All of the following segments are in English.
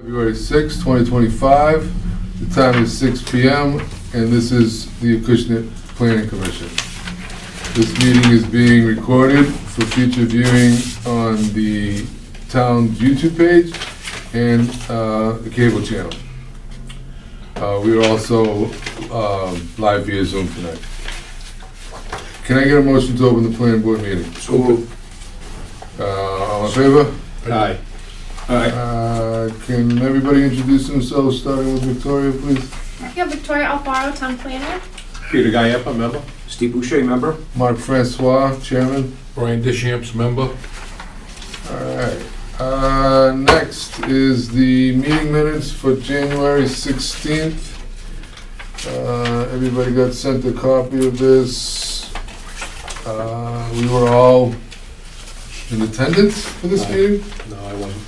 February 6, 2025. The time is 6 p.m. and this is the Acushnet Planning Commission. This meeting is being recorded for future viewing on the town's YouTube page and the cable channel. We are also live via Zoom tonight. Can I get a motion to open the planning board meeting? So moved. All in favor? Aye. Aye. Can everybody introduce themselves, starting with Victoria, please? Yeah, Victoria Alfaro, Town Planner. Peter Guyappa, member. Steve Boucher, member. Mark Francois, Chairman. Brian Deschamps, member. All right. Next is the meeting minutes for January 16th. Everybody got sent a copy of this. We were all in attendance for this meeting? No, I wasn't.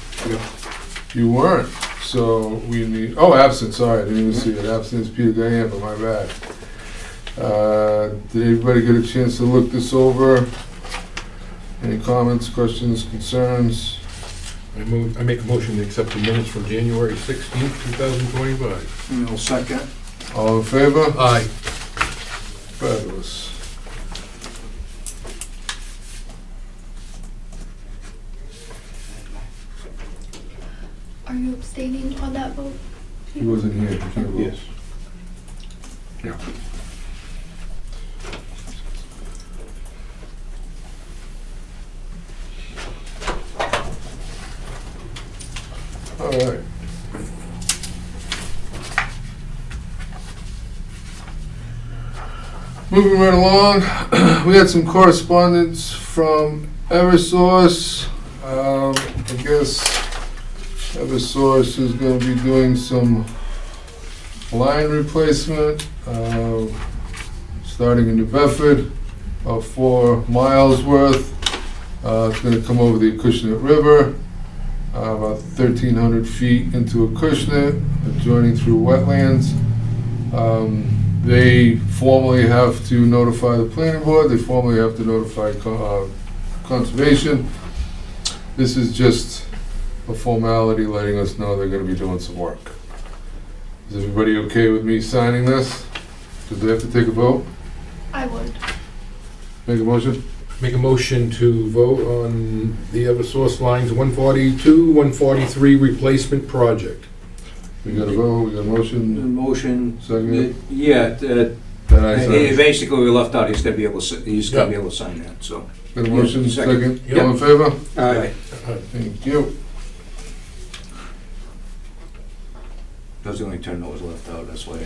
You weren't, so we need, oh, absent, sorry, I didn't even see it. Absent is Peter Guyappa, my bad. Did everybody get a chance to look this over? Any comments, questions, concerns? I make a motion to accept the minutes from January 16th, 2025. No second. All in favor? Aye. Fabulous. Are you abstaining on that vote? He wasn't here, he can't vote. Yes. Yeah. All right. Moving right along, we had some correspondence from Eversource. I guess Eversource is going to be doing some line replacement, starting in New Bedford, about 4 miles worth. It's going to come over the Acushnet River, about 1,300 feet into Acushnet, joining through wetlands. They formally have to notify the planning board, they formally have to notify conservation. This is just a formality letting us know they're gonna be doing some work. Is everybody okay with me signing this? Do they have to take a vote? I would. Make a motion? Make a motion to vote on the Eversource lines 142, 143 replacement project. We got a vote, we got a motion, Motion. second? Yeah, Then I sign. basically we left out, he's gonna be able to, sign that, so. Got a motion, Yeah, second. second? All in favor? Aye. Thank you. That was the only turn that was left out, that's why.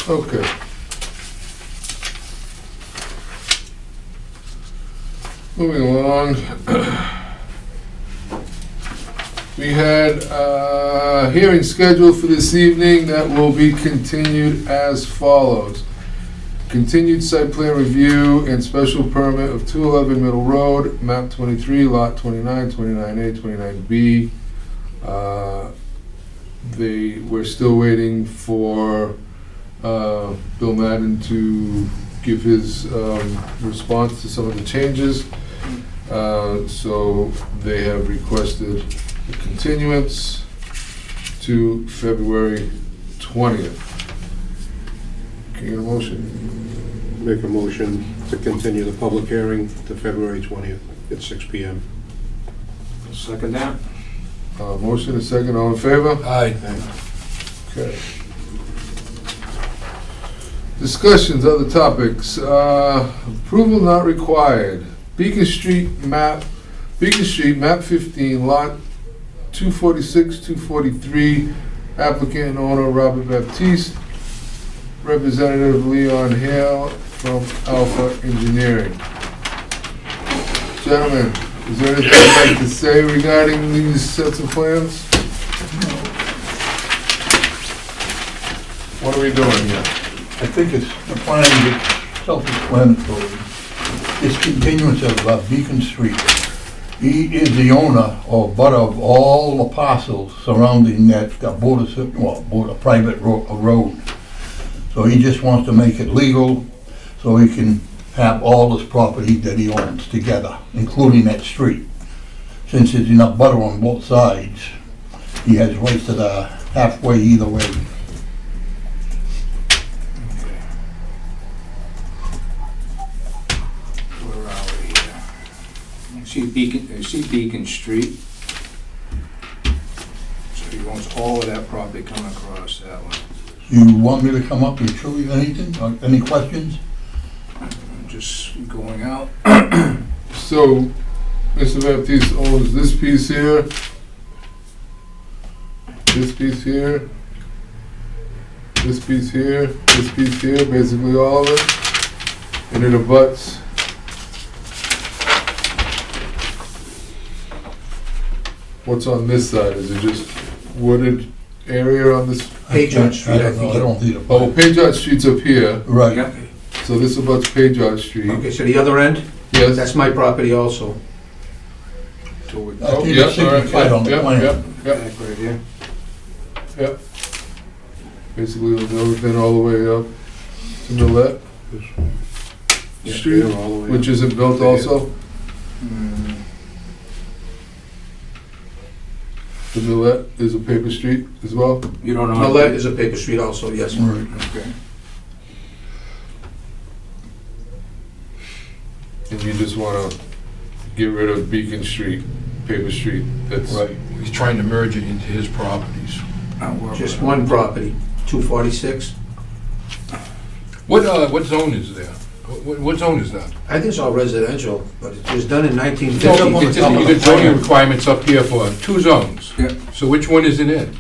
Okay. Moving along. We had a hearing scheduled for this evening that will be continued as follows. Continued site plan review and special permit of 211 Middle Road, map 23, lot 29, 29A, 29B. We're still waiting for Bill Madden to give his response to some of the changes. So they have requested a continuance to February 20th. Can you get a motion? Make a motion to continue the public hearing to February 20th at 6 p.m. Second that. Motion and second, all in favor? Aye. Okay. Discussions, other topics. Approval not required. Beacon Street, map 15, lot 246, 243, applicant and owner Robert Baptiste. Representative Leon Hale from Alpha Engineering. Gentlemen, is there anything you'd like to say regarding these sets of plans? What are we doing here? I think it's, the plan is self-explanatory. It's continuance of Beacon Street. He is the owner or butt of all the parcels surrounding that border private road. So he just wants to make it legal so he can have all this property that he owns together, including that street. Since it's enough butter on both sides, he has rights to the halfway either way. Where are we here? See Beacon Street. So he wants all of that property coming across that one. You want me to come up and show you anything, or any questions? I'm just going out. So, Mr. Baptiste owns this piece here, this piece here, this piece here, this piece here, basically all of it, and it abuts what's on this side. Is it just wooded area on this? Page Street, I I think. don't need a Oh, Page Street's up here, Right. Yep. so this abuts Page Street. Okay, so the other end, Yes? that's my property also. So we I think yeah, it's all right, signified on the yeah, plan. yeah, back right here. yeah. Basically, it'll go then all the way up to Millet Yeah, Street, they're all the way which up. isn't built also. Mm, The Millet is a paper street as well. You don't know. Millet is a paper street also, yes. Right. Okay. And you just wanna get rid of Beacon Street, paper street, that's. Right. He's trying to merge it into his properties. Just one property, 246. What zone is there? What zone is that? I think it's all residential, but it was done in No, 1950. you get zoning requirements up here for 2 zones. Yeah. So which one is it in?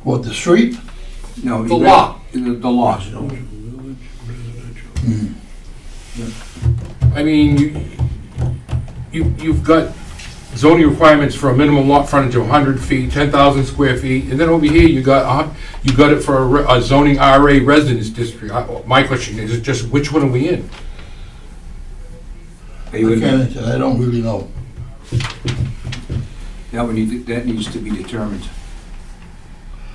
What, the street? No, The lot. The lot. Hmm. I mean, you've got zoning requirements for a minimum lot frontage of 100 feet, 10,000 square feet, and then over here you got it for a zoning RA residence district. My question is just which one are we in? Are you in- I can't answer, I don't really know. that needs to be determined.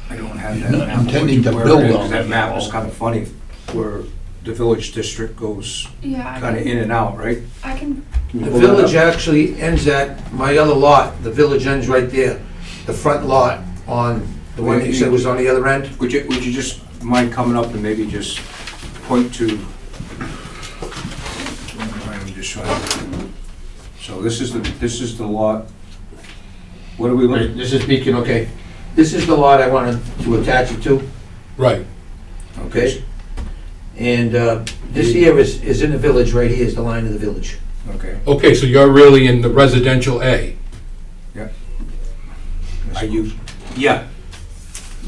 I don't have that You're not map. intending to Where build it is, on that it. map is kind of funny, where the village district goes Yeah, I kind of can, in and out, right? I can, Can you The pull that village up? actually ends at my other lot. The village ends right there. The front lot on the one that you said was on the other end. Would you just mind coming up and maybe just point to? I'm just trying to. So this is the lot. What are we looking? This is Beacon, okay. This is the lot I wanted to attach it to, Right. okay? And this here is in the village, right here is the line of the village. Okay. Okay, so you're really in the residential A. Are you? Yeah.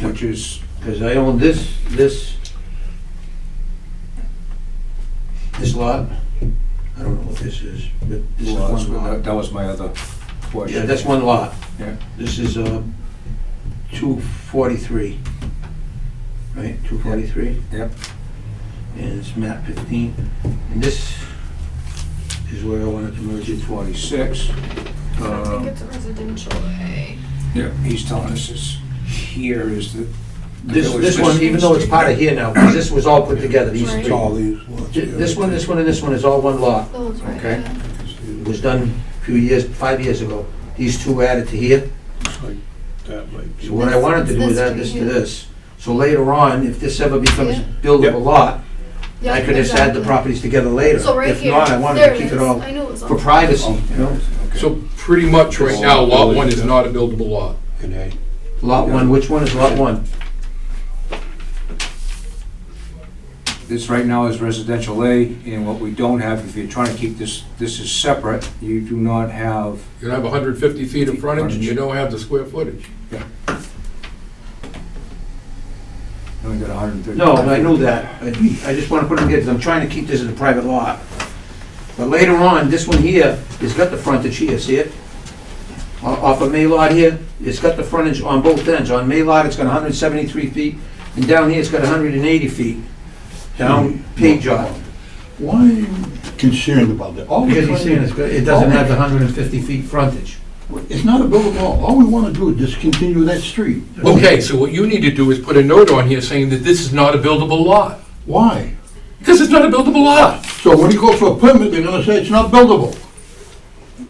Which is, Because I own this lot. I don't know what this is, but this is one lot. that was my other question. Yeah, that's one lot. Yeah. This is 243, right, 243? Yep. And it's map 15. And this is where I wanted to merge it. 46. I think it's a residential A. Yeah, he's telling us is here is the. This one, even though it's part of here now, because this was all put together, these Right. three. All these lots. This one, and this one is all one lot. Those right, Okay. yeah. It was done a few years, 5 years ago. These two added to here. Looks like that might be. So what I wanted to do is This add this to right here. this. So later on, if this ever becomes Yeah. buildable lot, Yeah, I could just add the exactly. properties together later. So right If here, not, I wanted there to keep it is. all I knew it was on for top. privacy, you know? Okay. So pretty much right now, lot 1 is not a buildable lot. In A. Lot one, which one is lot one? This right now is residential A, and what we don't have, if you're trying to keep this is separate, you do not have, You have 150 feet of frontage and you don't have the square footage. only got 130. No, I know that. I just wanna put it together, 'cause I'm trying to keep this as a private lot. But later on, this one here, it's got the frontage here, see it? Off of May Lot here, it's got the frontage on both ends. On May Lot, it's got 173 feet, and down here, it's got 180 feet. Down Page Lot. Why are you concerned about that? All we're Because he's saying trying it doesn't have the 150 feet frontage. It's not a buildable lot. All we want to do is discontinue that street. Okay, so what you need to do is put a note on here saying that this is not a buildable lot. Why? Because it's not a buildable lot. So when you go for a permit, they're gonna say it's not buildable.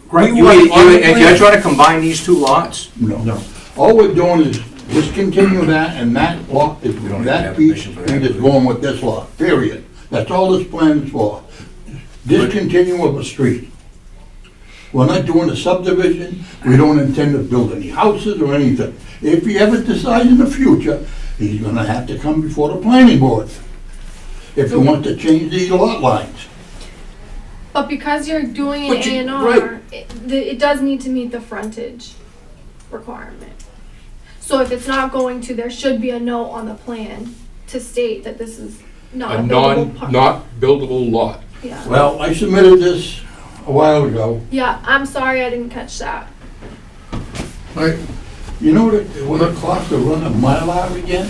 Right, We you, want on the if you're plan. trying to combine these two lots, No. All we're doing is discontinue that, and that lot is, don't that have piece permission for that, is do we? going with this lot, period. That's all this plan is for. Discontinue of a street. We're not doing a subdivision, we don't intend to build any houses or anything. If he ever decides in the future, he's gonna have to come before the planning board. If he wants to change the lot lines. But because you're doing But an you- A and right. R, it does need to meet the frontage requirement. So if it's not going to, there should be a note on the plan to state that this is not A a buildable part. not buildable lot. Yeah. Well, I submitted this a while ago. Yeah, I'm sorry I didn't catch that. Right, You know what it costs to run a Mylar again?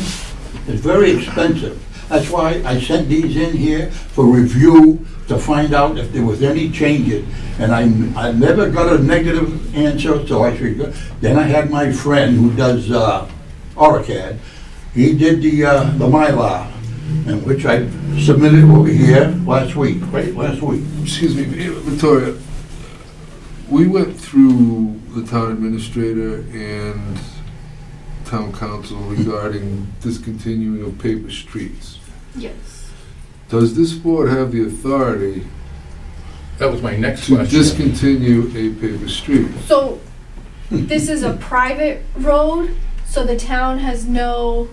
It's very expensive. That's why I sent these in here for review to find out if there was any changes. And I never got a negative answer, so I figured, then I had my friend who does AutoCAD. He did the Mylar, and which I submitted over here last week, right, last week. excuse me, Victoria, we went through the town administrator and town council regarding discontinuing of paper streets. Yes. Does this board have the authority That was my next to question. discontinue a paper street? So this is a private road, so the town has no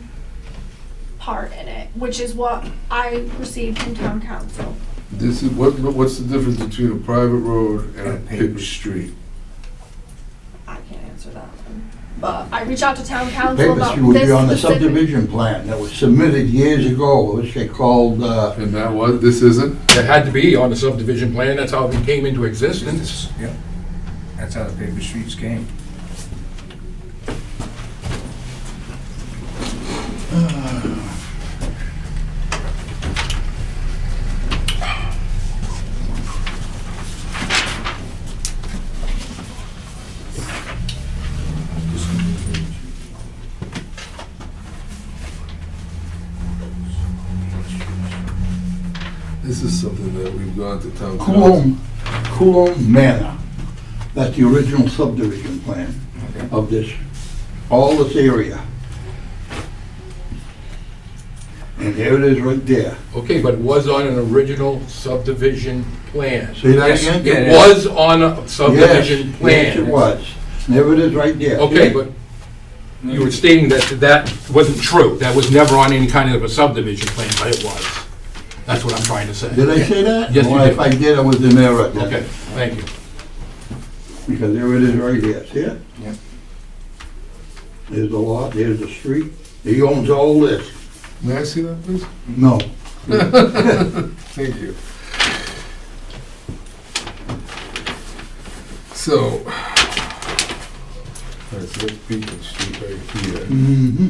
part in it, which is what I received from town council. This is, what's the difference between a private road and a paper street? I can't answer that one. But I reached out to town council Paper about street would this be on the specific. subdivision plan that was submitted years ago, which they called, And that was, this isn't? It had to be on the subdivision plan, that's how it came into existence. Yep. That's how the paper streets came. This is something that we've gone to town council. Coulomb Manor. That's the original subdivision plan Okay. of this, all this area. And there it is right there. Okay, but it was on an original subdivision plan. See that Yes, again? yeah. It was on a subdivision Yes, plan. yes, it was. There it is right there. Okay, but you were stating that that wasn't true. That was never on any kind of a subdivision plan, but it was. That's what I'm trying to say. Did I say that? Yes, you Well, did. if I did, I was in error then. Okay, thank you. Because there it is right here, see it? Yep. There's the lot, there's the street. He owns all this. May I see that, please? No. Thank you. So, all right, so that's Beacon Street right here. Mm-hmm.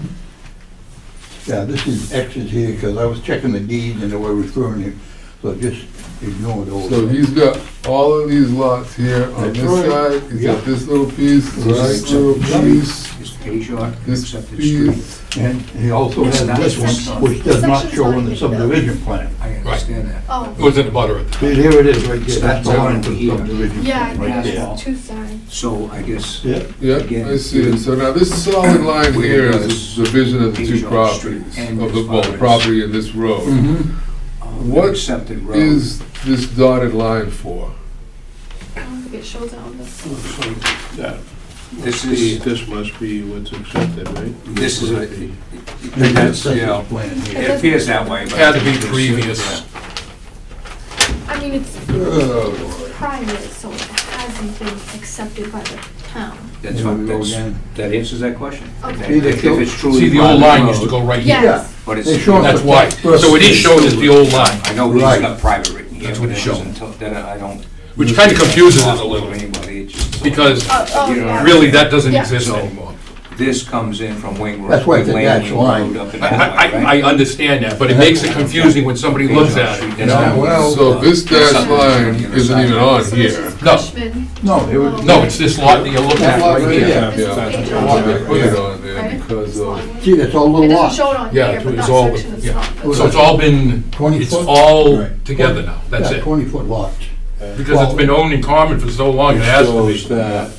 Yeah, this is X's here, because I was checking the deeds and they were referring it, so just ignore those. So he's got all of these lots here on That's this right. side, he's Yeah. got this little piece, This this is little accepted piece, This page short, this accepted street. piece. And he also No, has that's this one, section. which does The not section's show not in the even built. subdivision plan. I understand that. Oh, It was in the butter at the See, there it is right there, Starts that's the out line over to the here. subdivision yeah, plan, right yeah, there. it's two sides. So I guess, Yeah, Yeah, Again, I see it. So now this solid line Where here does is the division of the Page two on properties, Street and of the, as well, far the as- property and this road. mm-hmm. What accepted road. Is this dotted line for? I don't think it shows it on this. This is, This must be what's accepted, right? this is a, That's that's, you know, his plan here. it appears that way, but. Had to be previous. I mean, it's Oh, private, so it hasn't been accepted by the town. That's Here we what, go again. that answers that question. Okay. If it's truly. See, the old private line used to road, go right here. Yes, But They it's, show That's the why. first So it is page. showing as the old line, I know he's Right. got private written here, That's what but it it's showing. doesn't, then I don't. which kind of confuses us a little, Anybody, it just- because Oh, You know, yeah. really that doesn't Yeah. exist So- anymore. This comes in from Wing Road. That's why it's a Lane, dash line. Road up and I, that way, right? I understand that, but it makes it confusing when somebody looks at it, you know? well- So this dash line isn't even on So this here. is No. Cushman. No, it was, No, it's this lot that you're looking at right here. Yeah, This is yeah. eight I wanted to lots. put it on there Right? because of, see, that's all It little doesn't lots. show it on Yeah, here, but it's that all- section is yeah. not. So it's all been, 20 it's foot? all Right. together now, that's Yeah, it. 20-foot lots. Because it's been owned in common for so long, it has to be. Shows that.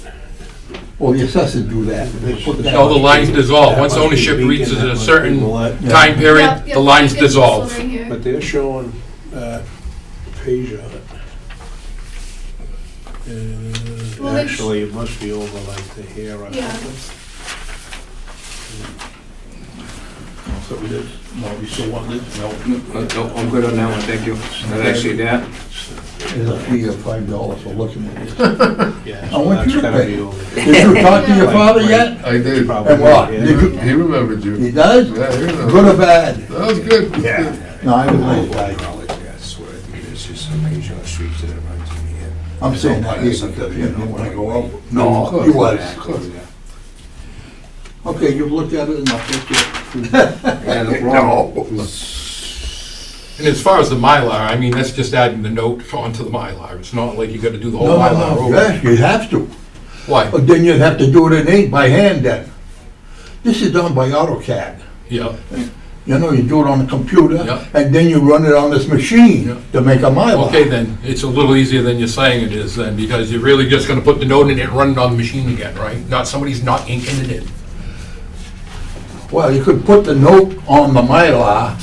Well, the assessors do that. They put that No, the on. lines dissolve. Once ownership reaches a certain time period, Yep, yep, the lines you get this one dissolve. right here. But they're showing page on it. Well, they- Actually, it must be over like the hair or Yeah. something. So it is, no, you still want it? No, I'm good on that one, thank you. Did I see that? There's a fee of $5 for looking at it. Yeah, I so want that's you to gotta pay. be over. Did you talk to your father yet? I did. Probably, And what? yeah. Did you- He remembered you. He does? Yeah, he remembered. Good or bad? That was good. That's Yeah. good. No, I was a nice guy. Acknowledge that, I swear, it's just a page on the streets that runs in here. I'm saying that here It's all because part you of the didn't want to go out. Of No, course. he was. Of course. Okay, you've looked at it enough, that's it. Yeah, the wrong. And as far as the Mylar, I mean, that's just adding the note onto the Mylar. It's not like you gotta do the whole No, Mylar no, no, over. yes, you have to. Why? But then you'd have to do it in ink by hand then. This is done by AutoCAD. Yeah, You know, you do it on the computer, Yeah. and then you run it on this machine Yeah. to make a Mylar. okay then, it's a little easier than you're saying it is then, because you're really just gonna put the note in it and run it on the machine again, right? Not, somebody's not inking it in. Well, you could put the note on the Mylar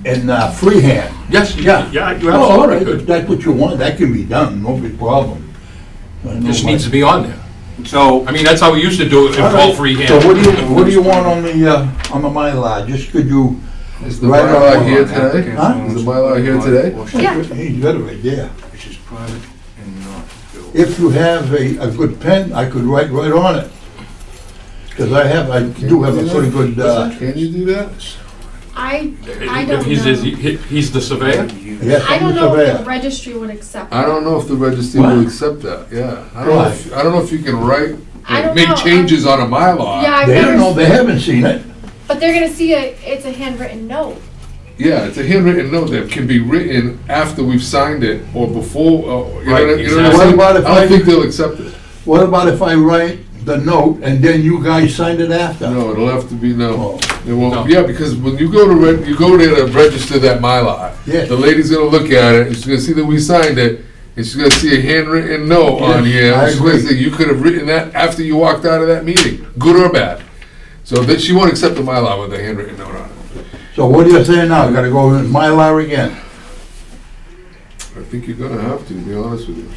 in freehand. Yes, Yeah. yeah, you Oh, all absolutely right, if could. that's what you want, that can be done, no big problem. I know Just my- needs to be on there. So, I mean, that's how we used to do it, it All was all right. freehand. So what do you want on the Mylar? Just could you, Is the Right Mylar on. here today? Huh? Is the Mylar here today? Yeah. he's got it right there. Which is private and not built. If you have a good pen, I could write right on it. Because I do have a pretty good, Can you do that? I If don't he's, know. he's the surveyor? yes, I I'm don't the know if surveyor. the registry would accept I it. don't know if the registry What? will accept that, yeah. I don't know if you can write, I don't make know. changes on a Mylar. Yeah, I've They don't know, never, they haven't seen it. but they're gonna see it's a handwritten note. Yeah, it's a handwritten note that can be written after we've signed it or before, you know Right, what I'm exactly. saying? What about if I I- don't think they'll accept it. What about if I write the note and then you guys sign it after? No, it'll have to be, no. Oh. It won't, No. yeah, because when you go to, you go there to register that Mylar. Yes. The lady's gonna look at it, and she's gonna see that we signed it, and she's gonna see a handwritten note on Yes, here. I She's gonna agree. say, you could have written that after you walked out of that meeting, good or bad. So that she won't accept the Mylar with a handwritten note on it. So what are you saying now? Gotta go with Mylar again? I think you're gonna have to be honest with you.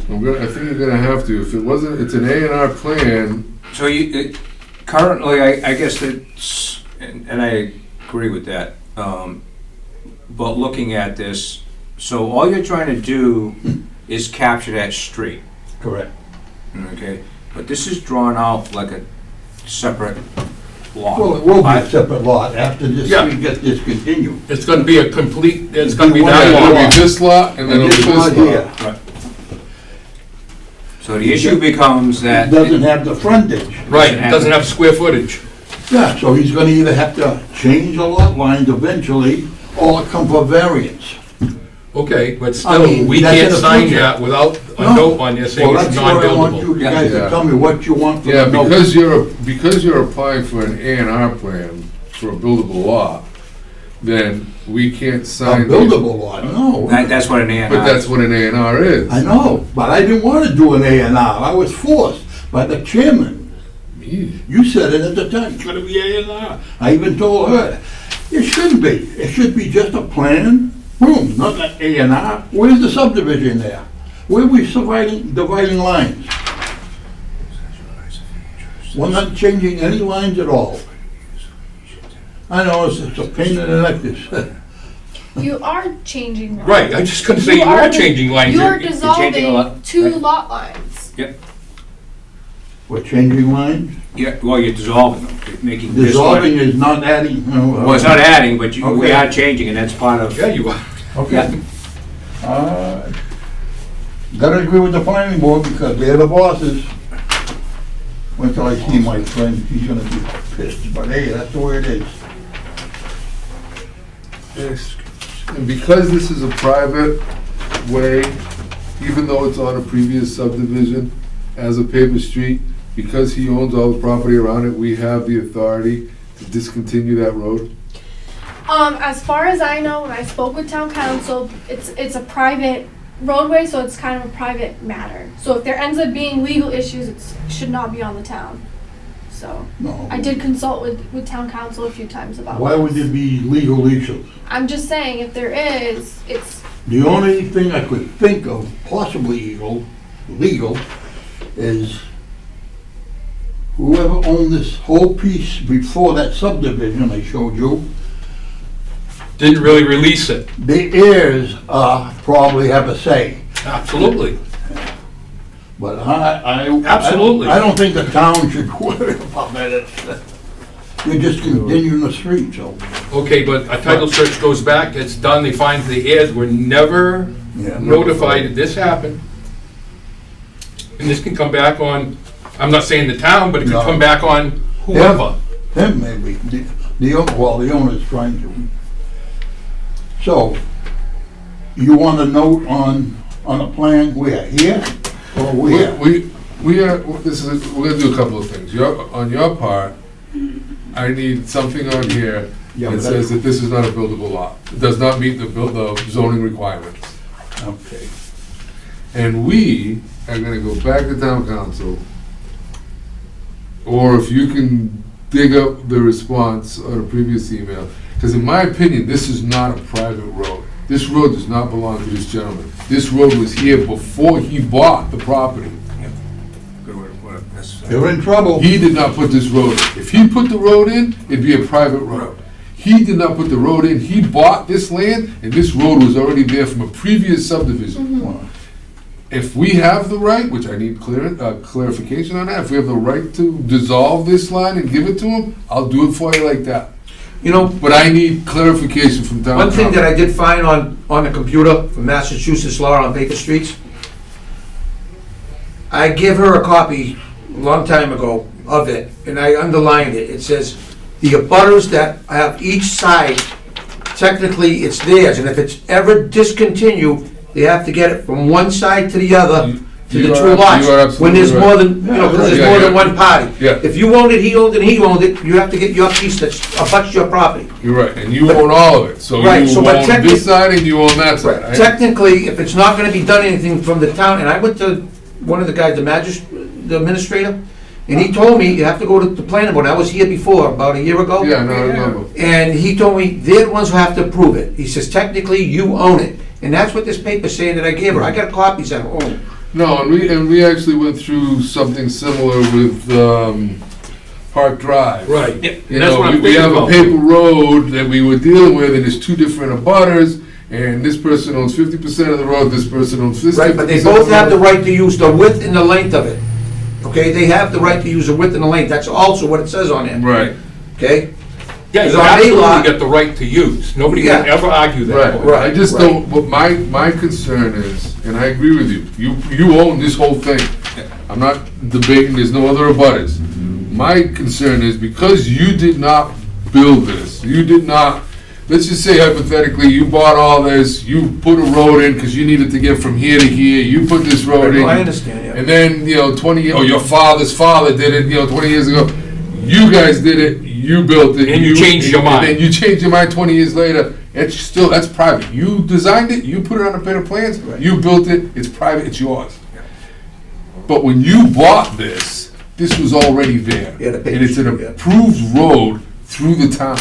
I think you're gonna have to. If it wasn't, it's an A&R plan. So currently, I guess it's, and I agree with that, but looking at this, so all you're trying to do is capture that street, Correct. okay? But this is drawn out like a separate lot. Well, it will be a But- separate lot after this, Yeah. we get discontinued. It's gonna be a complete, it's gonna be One that lot. It'll long. be this lot, and then it'll be this this lot lot. here So the issue becomes that. doesn't have the frontage. Right, it doesn't have square footage. Yeah, so he's gonna either have to change the lot lines eventually or come for variance. Okay, but I still, mean, we that's in can't the sign future. that without a No. note on there saying Well, it's that's what I want non-buildable. you guys Yeah. to tell me what you want for Yeah, the note. because you're applying for an A&R plan for a buildable lot, then we can't A sign. buildable lot, no. That's what an A&R. But that's what an A&R is. I know, but I didn't wanna do an A&R. I was forced by the chairman. Me. You said it at the time, it's gonna be A&R. I even told her, it shouldn't be. It should be just a plan, boom, not an A&R. Where's the subdivision there? Where are we dividing lines? We're not changing any lines at all. I know, it's a pain in the neck, this. You are changing lines. Right, I just couldn't say you are are changing lines. You're changing a dissolving lot, two right. lot lines. Yep. We're changing lines? Yeah, well, you're dissolving them, you're making this one. Dissolving is not adding, Well, it's not adding, but we Okay. are changing, and that's part of. Yeah, you are. Okay. Gotta agree with the planning board because they're the bosses. Wait till I see my friend, he's gonna be pissed, but hey, that's the way it is. Yes. And because this is a private way, even though it's on a previous subdivision as a paper street, because he owns all the property around it, we have the authority to discontinue that road. As far as I know, when I spoke with town council, it's a private roadway, so it's kind of a private matter. So if there ends up being legal issues, it should not be on the town. So No. I did consult with town council a few times about Why would this. there be legal issues? I'm just saying, if there is, it's, The only thing I could think of possibly legal, is whoever owned this whole piece before that subdivision I showed you, Didn't really release it. the heirs probably have a say. Absolutely. But I Absolutely. I don't think the town should worry about that. You're just continuing the street, so. Okay, but a title search goes back, it's done, they find the heirs were never Yeah, notified that this happened. And this can come back on, I'm not saying the town, but it No. can come back on whoever. Him maybe, the owner's trying to. So, you want a note on a plan where, here or where? We are, we're gonna do a couple of things. On your part, I need something on here Yeah, that but says that this is not a buildable lot. It does not meet the zoning requirements. Okay. And we are gonna go back to town council, or if you can dig up the response on a previous email, because in my opinion, this is not a private road. This road does not belong to this gentleman. This road was here before he bought the property. Good way to put it. That's- You're in trouble. He did not put this road in. If he put the road in, it'd be a private road. He did not put the road in. He bought this land, and this road was already there from a previous subdivision. If we have the right, which I need clarification on that, if we have the right to dissolve this line and give it to him, I'll do it for you like that. You know, But I need clarification from town one thing council. that I did find on the computer from Massachusetts law on paper streets, I gave her a copy a long time ago of it, and I underlined it. It says, the abutters that have each side, technically it's theirs, and if it's ever discontinued, they have to get it from one side to the other, to You the are two ab- lots. you are absolutely When there's right. more than, you know, 'cause there's Yeah, more yeah. than one party. Yeah. If you owned it, he owned it, and he owned it, you have to get your piece that abuts your property. You're right, and you own all of it, so you Right, so but own technically- this side and you own that side. Technically, if it's not gonna be done anything from the town, and I went to one of the guys, the administrator, and he told me, you have to go to the planning board. I was here before, about a year ago. Yeah, no, I remember. And he told me, they're the ones who have to approve it. He says, technically, you own it. And that's what this paper's saying that I gave her. I got copies at home. No, and we actually went through something similar with Park Drive. Right. Yeah, You that's know, what I'm we have thinking a about. paper road that we were dealing with, and there's two different abutters, and this person owns 50% of the road, this person owns 50%. Right, but they both have the right to use the width and the length of it. Okay, they have the right to use the width and the length. That's also what it says on it. Right, Okay? Yeah, It's you on a absolutely lot. got the right to use. Nobody can Yeah. ever argue that. right. Right, I just right. don't, but my concern is, and I agree with you, you own this whole thing. I'm not debating, there's no other abutters. My concern is because you did not build this, you did not, let's just say hypothetically, you bought all this, you put a road in because you needed to get from here to here, you put this road in. I understand, yeah. And then, 20, or your father's father did it, 20 years ago. You guys did it, you built it. And you changed your mind. And then you changed your mind 20 years later. It's still, that's private. You designed it, you put it on a paper plans, you built it, it's private, it's yours. But when you bought this was already there. Yeah, the And it's an paper, yeah. approved road through the town.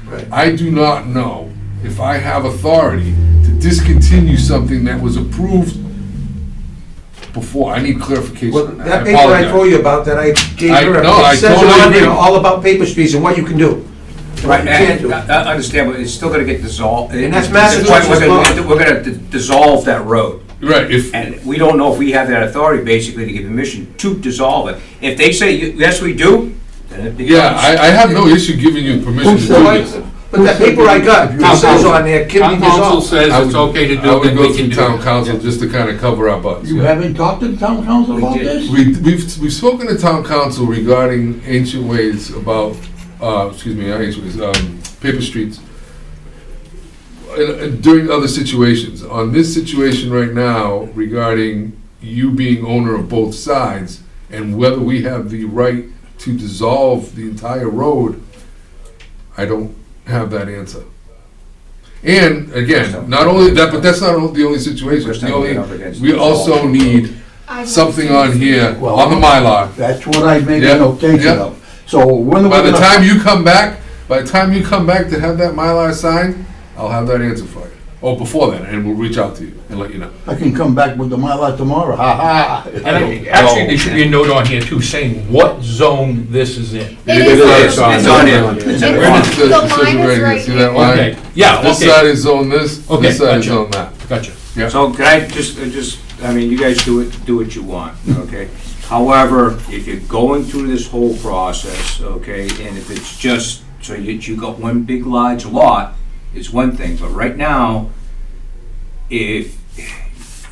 Right. I do not know if I have authority to discontinue something that was approved before. I need clarification Well, on that. that I paper I apologize. told you about that I gave her, No, I it says it totally on there, agree. all about paper streets and what you can do. Right, You can't do. and I understand, but it's still gonna get dissolved. And that's This is why Massachusetts law. We're gonna dissolve that road. Right, if, And we don't know if we have that authority basically to give permission to dissolve it. If they say, yes, we do, then it becomes. yeah, I have no issue giving you permission to do this. But that paper I got, it says on there, can Town be council dissolved. says I it's would- okay to I do, would then go we through can do town it. council just to kind of cover our butts. You yeah. haven't talked to the town council We about did. this? We've spoken to town council regarding ancient ways about, excuse me, not ancient ways, paper streets. During other situations. On this situation right now regarding you being owner of both sides and whether we have the right to dissolve the entire road, I don't have that answer. And again, not only that, but that's not the only situation. First The time we only, get up against we also need I've something seen on this. here, Well, on the Mylar. That's what I made Yeah, a notation yeah. of. So when are we By the gonna- time you come back, to have that Mylar signed, I'll have that answer for you. Or before then, and we'll reach out to you and let you know. I can come back with the Mylar tomorrow, ha ha. Actually, there should be a note on here too, saying what zone this is in. It It is is on- It's on here. It's Where on- does the it says line it is right here. right See here. that line? Okay, yeah, This okay. side is zone this, Okay, this side is gotcha. zone that. Gotcha. Yeah. So can I just, I mean, you guys do what you want, okay? However, if you're going through this whole process, okay, and if it's just, so you got one big large lot, is one thing, but right now, if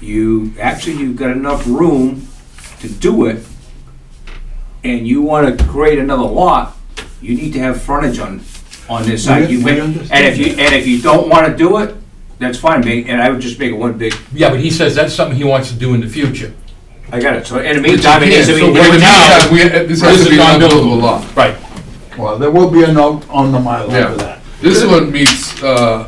you've got enough room to do it, and you wanna create another lot, you need to have frontage on this side. I understand And if you don't wanna do it, that's fine, and I would just make it one big. Yeah, but he says that's something he wants to do in the future. I got it. So in the Which you meantime, it is. I can't. mean, So right in the now, meantime, this has This to be is an non-buildable. unbuildable lot. Right. Well, there will be a note on the Mylar Yeah. for that. This one meets, the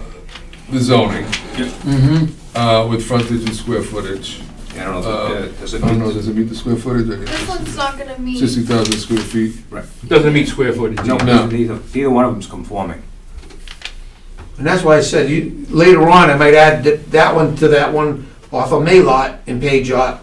zoning, Mm-hmm. with frontage and square footage. I don't know. If it, does I it don't know, meet? does it meet the square footage? I This think one's not gonna meet. 60,000 square feet. It doesn't meet square footage. No, No. neither one of them's conforming. And that's why I said, later on, I might add that one to that one off of Maylot and Page Yacht.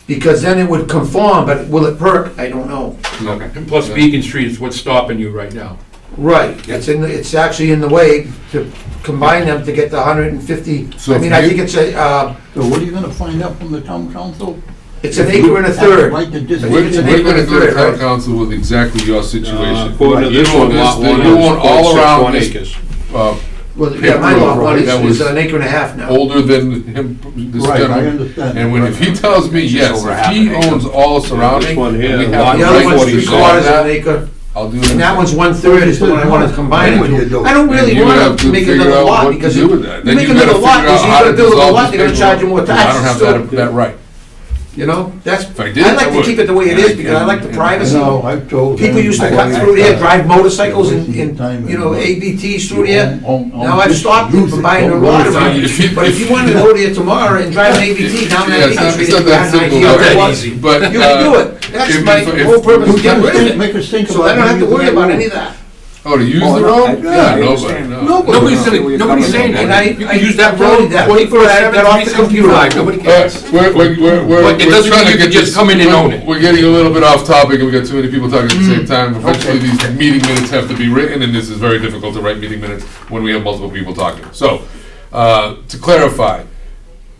Because then it would conform, but will it perk? I don't know. Okay. And plus Beacon Street is what's stopping you right now. Right, it's actually in the way to combine them to get the 150, So I mean, if I you- think it's So what are you gonna find out from the town council? an acre and a third. Right to dis- We're it's an we're acre gonna and a go to third, town right? council with exactly your situation. According to You this own one, this, lot one you is own all 0.61 around this, acres. Well, yeah, paper my lot road, one that is was an acre and a half now. older than him, this Right, I gentleman. understand. And when, if he tells me, It's just yes, over if half he an acre. owns all surrounding, This one and here, we lot have The the other right one's to 3 resolve quarters of an that, acre, I'll do it. and that one's 1/3 is the one I wanna combine it What do you with. do? I don't And really you have wanna to make figure another out lot, what to because do you with that. Then make you gotta another lot, figure out because you how to gotta build a dissolve lot, this they're gonna paper charge you road. more I don't have taxes, so, that right. you know, that's, If I did, I I like to would. keep it the way it is, because I like the And- privacy. No, I've told People him- used to I- cut I- through there, drive motorcycles Wasting and, time you know, and- ABTs through there. On- Now I've just stopped them use from it, buying a don't lot worry of about them. If you- But if you wanted to go there tomorrow and drive an ABT down Yeah, that it's Beacon not, Street, it's not if you that had an simple. idea Not what that it was, easy. But, you can do it. That's if- my if- whole purpose of Make getting us rid of think- make it. us think So I about don't have to using worry that about road. any of that. Oh, to use Oh, the no, road? I Yeah, understand. nobody, no. Nobody's no, saying, nobody's saying that. And You can use that told you road that. 24/7, Got off the 365, computer. nobody All cares. right, we're But it doesn't trying mean to you get can just this- come in and own it. We're getting a little bit off topic, and we got too many people talking at the same time. Eventually, these meeting minutes have to be written, and this is very difficult to write meeting minutes when we have multiple people talking. So, to clarify,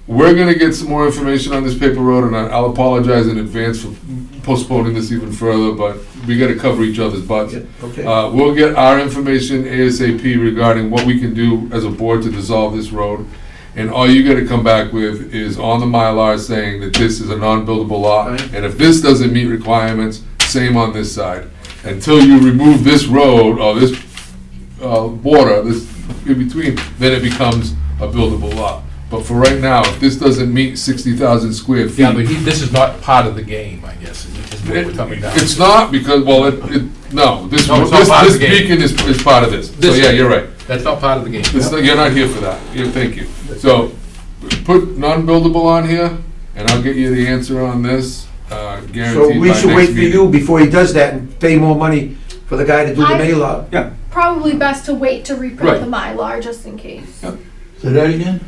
we're gonna get some more information on this paper road, and I'll apologize in advance for postponing this even further, but we gotta cover each other's butts. Okay. We'll get our information ASAP regarding what we can do as a board to dissolve this road. And all you gotta come back with is on the Mylar saying that this is a non-buildable lot. Right. And if this doesn't meet requirements, same on this side. Until you remove this road or this border, this in between, then it becomes a buildable lot. But for right now, if this doesn't meet 60,000 square feet. Yeah, but this is not part of the game, I guess, is what we're coming down. It's not because, well, no, this No, it's not part of the game. beacon is part of this. So This- yeah, you're right. That's not part of the game. You're not here for that. Thank you. So, put non-buildable on here, and I'll get you the answer on this, So guaranteed we by should next wait for meeting. you before he does that and pay more money for the guy to do the I- mail out. Yeah. Probably best to wait to reprint Right. the Mylar just in case. Say that again?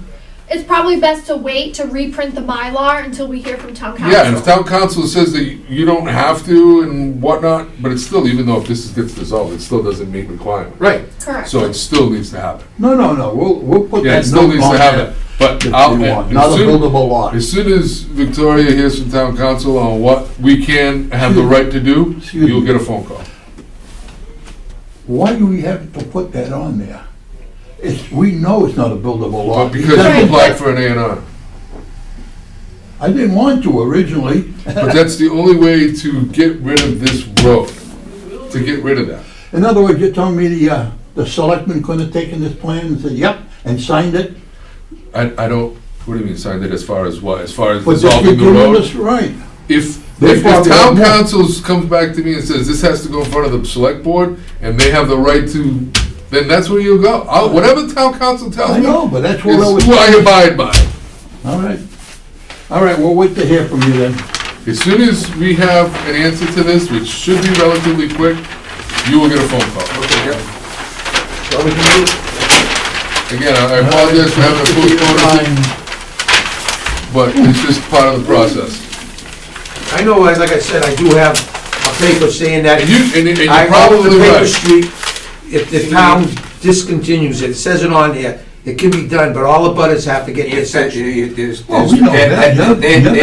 it's probably best to wait to reprint the Mylar until we hear from town council. Yeah, and if town council says that you don't have to and whatnot, but it's still, even though if this gets dissolved, it still doesn't meet requirements. Right. Correct. So it still needs to happen. No, we'll put Yeah, it that still note needs on to have there. it. But that I'll, they want. as Another soon- buildable lot. as soon as Victoria hears from town council on what we can have the right to do, Excuse you'll me. get a phone call. Why do we have to put that on there? We know it's not a buildable lot. But because Right, you applied but- for an A&R. I didn't want to originally. But that's the only way to get rid of this road, to get rid of that. In other words, you're telling me the selectmen couldn't have taken this plan and said, yep, and signed it? I don't, what do you mean signed it as far as what? As far as But dissolving the you're giving road? us right. If They probably town have more. council comes back to me and says this has to go in front of the select board and they have the right to, then that's where you'll go. Whatever town council tells I me, know, but that's what I was. is who I abide by. All right. All right, we'll wait to hear from you then. As soon as we have an answer to this, which should be relatively quick, you will get a phone call. So we can do. Again, I apologize for having to postpone it, but it's just part of the process. I know, like I said, I do have a paper saying that. And you're I own probably the paper right. street, if the town discontinues it, it says it on here, it can be done, but all the butters have to get their section. Well, we know that. You're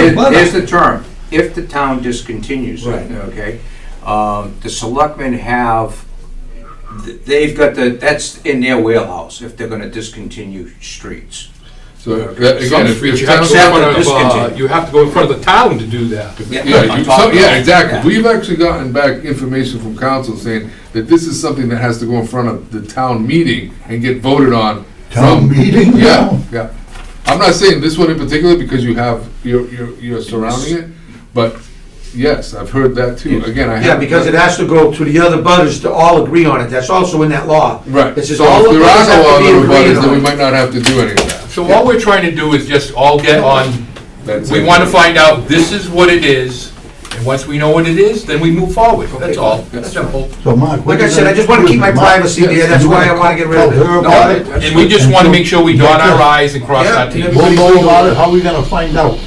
the butter. There's the term, if the town discontinues Right. it, okay? The selectmen have, they've got that's in their wheelhouse, if they're gonna discontinue streets. So, Okay. again, Some if streets if you have to town. go in front of, Discontinue. you have to go in front of the town to do that. Yeah, on top of yeah, that. exactly. Yeah. We've actually gotten back information from council saying that this is something that has to go in front of the town meeting and get voted on. Town from- meeting Yeah, now? yeah. I'm not saying this one in particular because you're surrounding it, but yes, I've heard that too. Again, I have. Yeah, because it has to go to the other butters to all agree on it, that's also in that law. Right. It says So all if the there butters are no have to be other agreeing butters, then we on it. might not have to do any of that. So all we're trying to do is just all get on, That's we it. want to find out this is what it is, and once we know what it is, then we move forward. That's all. That's simple. So Mark. Like I said, I just wanna keep my privacy there, that's why I wanna get rid of it. Tell her about it. And we just want to make sure we dot our i's and cross our Yeah. t's. We'll know about it, how we gonna find out?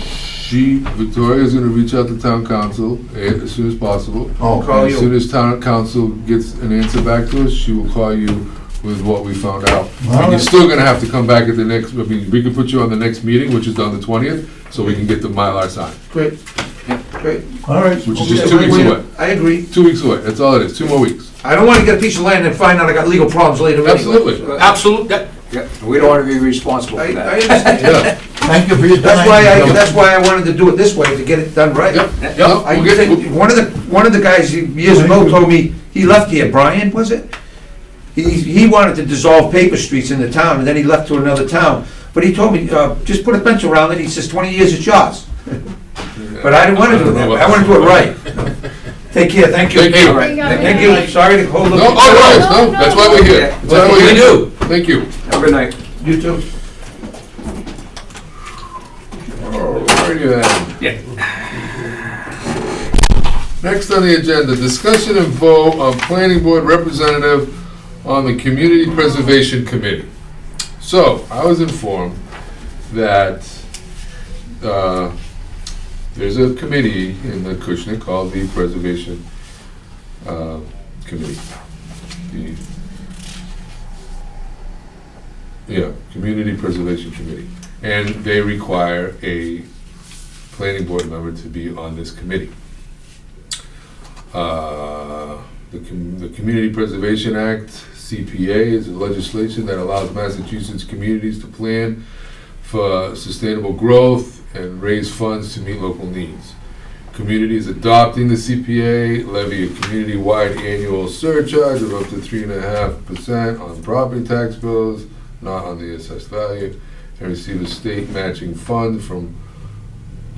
Victoria's gonna reach out to town council as soon as possible. Oh, Call As you. soon as town council gets an answer back to us, she will call you with what we found out. All And you're right. still gonna have to come back at the next, I mean, we can put you on the next meeting, which is on the 20th, so we can get the Mylar signed, Great, great. all right. which is just Okay, 2 weeks wait, away. I agree. 2 weeks away, that's all it is, 2 more weeks. I don't wanna get a piece of land and find out I got legal problems later anyway. Absolutely. Absolute, that, Yeah, we don't wanna be responsible I for that. understand. Yeah, Thank you for your time. That's why I wanted to do it this way, to get it done right. yep, yep. I We'll get- think, one of the guys years ago told me, he left here, Brian, was it? He wanted to dissolve paper streets in the town, and then he left to another town. But he told me, just put a fence around it, he says, 20 years it's yours. But I didn't wanna do that, I wanna do it right. Take care, thank you. Thank you. All right. Thank you, sorry to hold No, up. oh, no, that's why we're here. That's why we're we here. do. Thank you. Have a good night. You too. Alrighty then. Next on the agenda, discussion and vote on planning board representative on the Community Preservation Committee. So, I was informed that there's a committee in the Acushnet called the Preservation Committee. Community Preservation Committee. And they require a planning board member to be on this committee. The Community Preservation Act, CPA, is a legislation that allows Massachusetts communities to plan for sustainable growth and raise funds to meet local needs. Communities adopting the CPA levy a community-wide annual surcharge of up to 3.5% on property tax bills, not on the assessed value, and receive a state matching fund from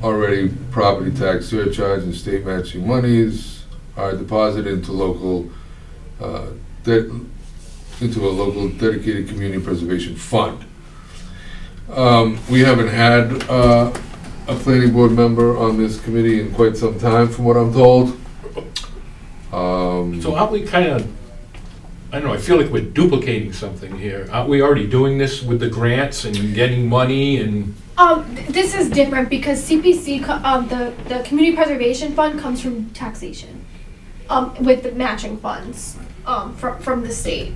already property tax surcharge and state matching monies are deposited into local, into a local dedicated community preservation fund. We haven't had a planning board member on this committee in quite some time, from what I'm told. so aren't we kind of I don't know, I feel like we're duplicating something here. Aren't we already doing this with the grants and getting money and? This is different because CPC, the Community Preservation Fund comes from taxation, with the matching funds, from the state.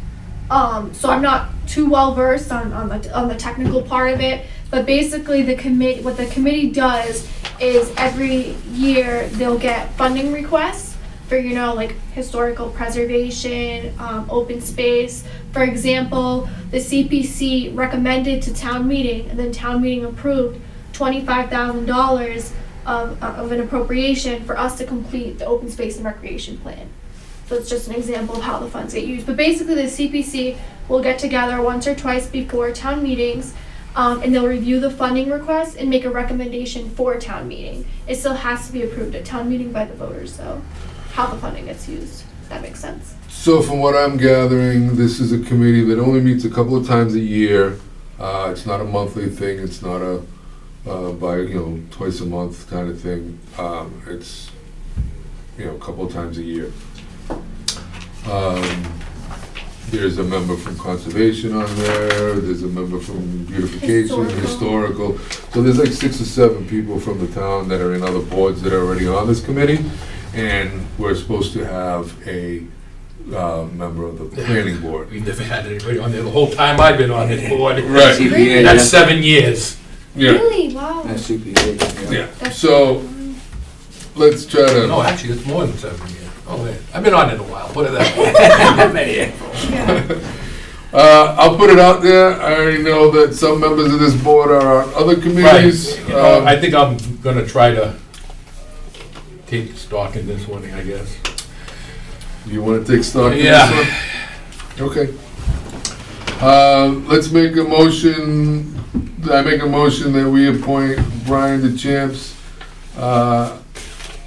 So I'm not too well versed on the technical part of it, but basically what the committee does is every year they'll get funding requests for, like historical preservation, open space. For example, the CPC recommended to town meeting, and then town meeting approved $25,000 of an appropriation for us to complete the open space and recreation plan. So it's just an example of how the funds get used. But basically, the CPC will get together once or twice before town meetings, and they'll review the funding request and make a recommendation for a town meeting. It still has to be approved at town meeting by the voters, though, how the funding gets used. If that makes sense. So from what I'm gathering, this is a committee that only meets a couple of times a year. It's not a monthly thing, it's not a twice a month kind of thing. It's, a couple of times a year. There's a member from conservation on there, there's a member from beautification, historical. So there's like 6 or 7 people from the town that are in other boards that are already on this committee. And we're supposed to have a member of the planning board. We've never had anybody on there the whole time I've been on this board. Right. CPA, That's 7 years. Yeah, Really? Wow. That's CPA, yeah. That's- So let's try No, to, actually, it's more than 7 years. Oh, wait, I've been on it a while, put it that way. Yeah. I'll put it out there. I already know that some members of this board are on other committees. Right. I think I'm gonna try to take stock in this one, I guess. You want to take stock in Yeah. this one? Okay. Let's make a motion. I make a motion that we appoint Brian DeChamps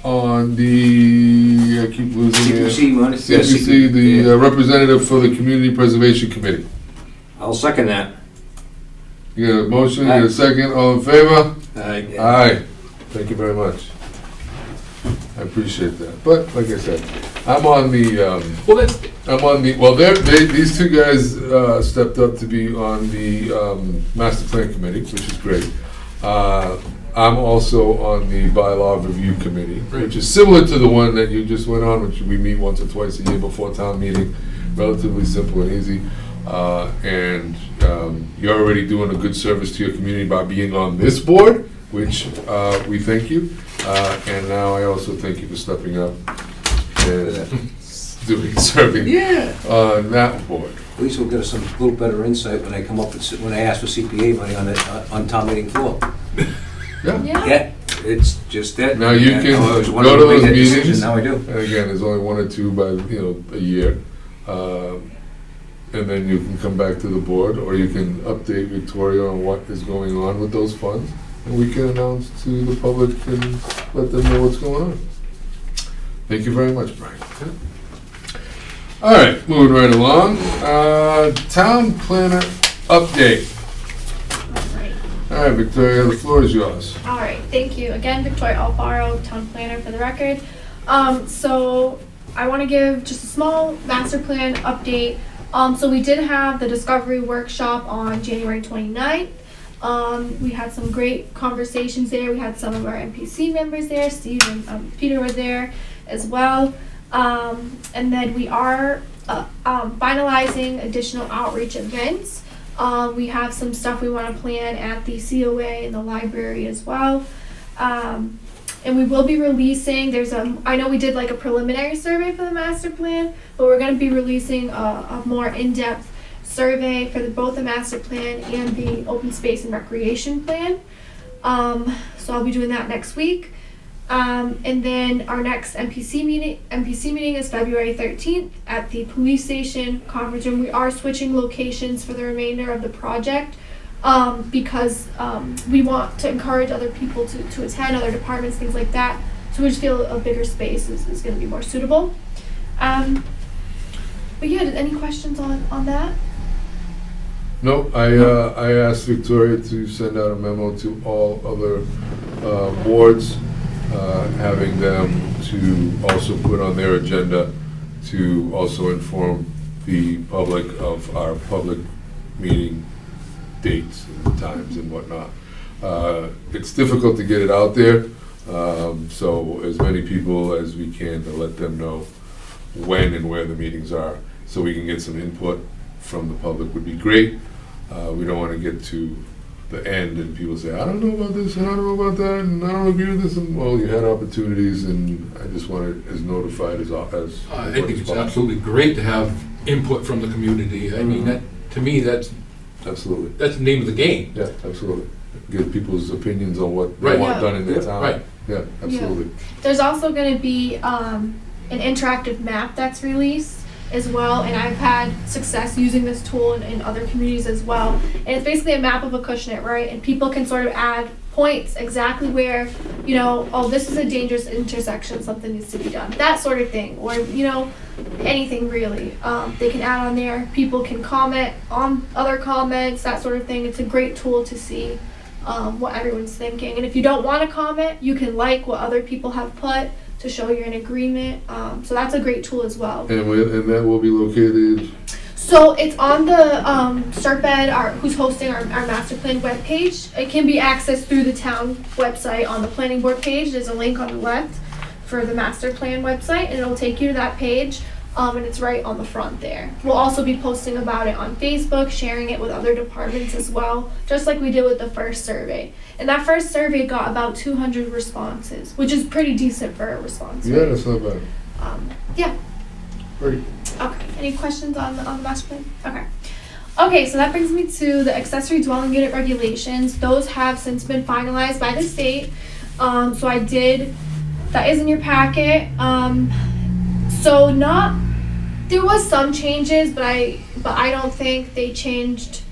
on the, I keep losing it. CPC, man. CPC, the representative for the Community Preservation Committee. I'll second that. You got a motion, you got a second, all in favor? Aye. Aye. Thank you very much. I appreciate that. But, like I said, I'm on the, these two guys stepped up to be on the master plan committee, which is great. I'm also on the bylaw review committee, which is similar to the one that you just went on, which we meet once or twice a year before town meeting. Relatively simple and easy. And you're already doing a good service to your community by being on this board, which we thank you. And now I also thank you for stepping up and serving on that board. At least we'll get some little better insight when I come up, when I ask for CPA money on town meeting floor. Yeah. Yeah, it's just that. Now you can I always go wanted to make those that decision, meetings. Now I do. And again, there's only 1 or 2 by, a year. And then you can come back to the board, or you can update Victoria on what is going on with those funds. And we can announce to the public and let them know what's going on. Thank you very much, Brian. All right, moving right along. Town planner update. All right, Victoria, the floor is yours. All right, thank you. Again, Victoria Alfaro, town planner for the record. So I want to give just a small master plan update. So we did have the discovery workshop on January 29th. We had some great conversations there. We had some of our MPC members there. Steve and Peter were there as well. And then we are finalizing additional outreach events. We have some stuff we want to plan at the COA and the library as well. And we will be releasing, I know we did like a preliminary survey for the master plan, but we're going to be releasing a more in-depth survey for both the master plan and the open space and recreation plan. So I'll be doing that next week. And then our next MPC meeting is February 13th at the police station conference room. We are switching locations for the remainder of the project because we want to encourage other people to attend, other departments, things like that. So we just feel a bigger space is going to be more suitable. But yeah, any questions on that? No, I asked Victoria to send out a memo to all other boards, having them to also put on their agenda to also inform the public of our public meeting dates and times and whatnot. It's difficult to get it out there, so as many people as we can to let them know when and where the meetings are, so we can get some input from the public would be great. We don't want to get to the end and people say, I don't know about this and I don't know about that and I don't agree with this, and well, you had opportunities, and I just want it as notified as I think it's absolutely great to have input from the community. I mean, that, to me, that's Absolutely. the name of the game. Yeah, absolutely. Get people's opinions on what they Right. want Yeah. done in their Yeah, town. right. Yeah, absolutely. There's also going to be an interactive map that's released as well, and I've had success using this tool in other communities as well. And it's basically a map of Acushnet, right? And people can sort of add points exactly where, you know, oh, this is a dangerous intersection, something needs to be done, that sort of thing, or, you know, anything really. They can add on there. People can comment on other comments, that sort of thing. It's a great tool to see what everyone's thinking. And if you don't want to comment, you can like what other people have put to show you're in agreement. So that's a great tool as well. And that will be located, So it's on the Serped, who's hosting our master plan webpage. It can be accessed through the town website on the planning board page. There's a link on the left for the master plan website, and it'll take you to that page. And it's right on the front there. We'll also be posting about it on Facebook, sharing it with other departments as well, just like we did with the first survey. And that first survey got about 200 responses, which is pretty decent for a response. yeah, that's not bad. Yeah. Great. Okay. Any questions on the master plan? Okay. Okay, so that brings me to the accessory dwelling unit regulations. Those have since been finalized by the state. So I did. That is in your packet. There was some changes, but I don't think they changed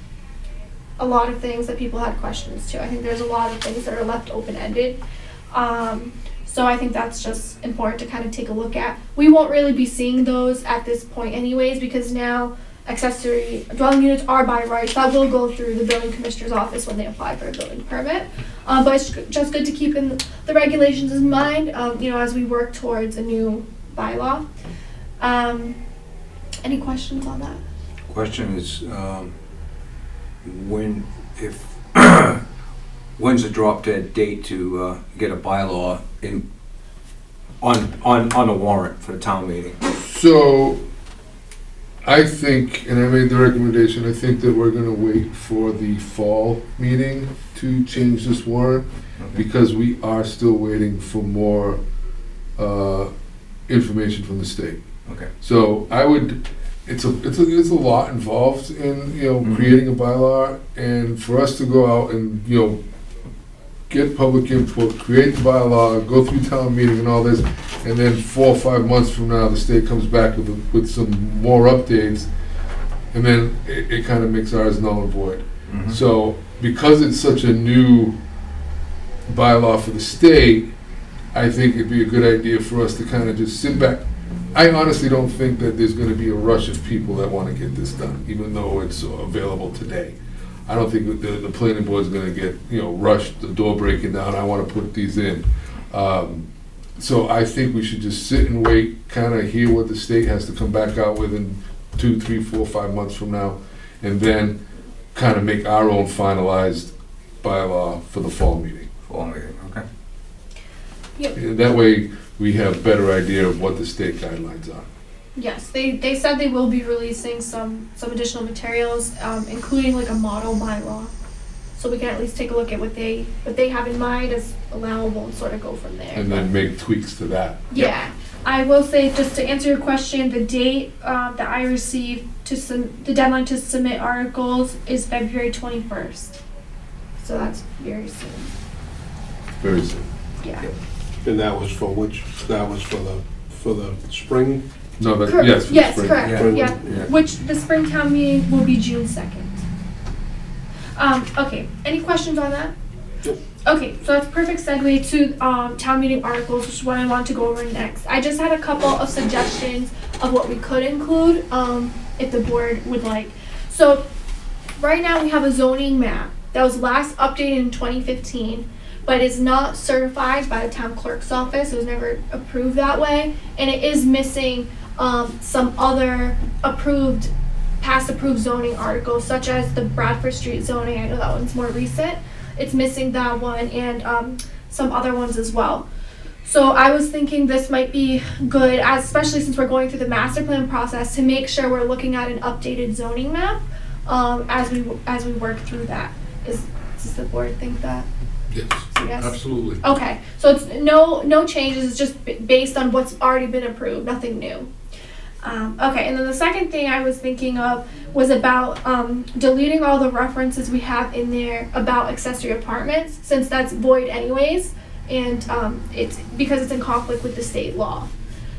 a lot of things that people had questions to. I think there's a lot of things that are left open-ended. So I think that's just important to kind of take a look at. We won't really be seeing those at this point anyways, because now accessory dwelling units are by right. That will go through the building commissioner's office when they apply for a building permit. But it's just good to keep in the regulations in mind, you know, as we work towards a new bylaw. Any questions on that? Question is, when's the drop dead date to get a bylaw on a warrant for the town meeting? So, I think, and I made the recommendation, I think that we're gonna wait for the fall meeting to change this warrant, because we are still waiting for more information from the state. Okay. So I would, it's a lot involved in, you know, Mhm. creating a bylaw, and for us to go out and, you know, get public input, create the bylaw, go through town meeting and all this, and then 4 or 5 months from now, the state comes back with some more updates, and then it kind of makes ours null and void. Mhm. So, because it's such a new bylaw for the state, I think it'd be a good idea for us to kind of just sit back. I honestly don't think that there's gonna be a rush of people that wanna get this done, even though it's available today. I don't think that the planning board's gonna get, you know, rushed, the door breaking down, I wanna put these in. So I think we should just sit and wait, kinda hear what the state has to come back out with in 2, 3, 4, 5 months from now, and then kinda make our own finalized bylaw for the fall meeting. Fall meeting, okay. That way, we have better idea of what the state guidelines are. Yes, they said they will be releasing some additional materials, including like a model bylaw. So we can at least take a look at what they have in mind as allowable and sort of go from there. And then make tweaks to that. Yeah, I will say, just to answer your question, the date that I received the deadline to submit articles is February 21st. So that's very soon. Very soon. Yeah. And that was for which, that was for the spring? No, but Cor- yes, for the yes, spring. correct. Yeah. Yeah. Yeah. Which the Springtown meeting will be June 2nd. Okay, any questions on that? Nope. Okay, so that's a perfect segue to town meeting articles, which is what I want to go over next. I just had a couple of suggestions of what we could include, if the board would like. So, right now we have a zoning map that was last updated in 2015, but is not certified by the town clerk's office. It was never approved that way, and it is missing some other past approved zoning articles, such as the Bradford Street zoning. I know that one's more recent. It's missing that one, and some other ones as well. So I was thinking this might be good, especially since we're going through the master plan process, to make sure we're looking at an updated zoning map as we work through that. Does the board think that? Yes, Yes. absolutely. Okay, so it's no changes. It's just based on what's already been approved, nothing new. Okay, and then the second thing I was thinking of was about deleting all the references we have in there about accessory apartments, since that's void anyways, and it's because it's in conflict with the state law.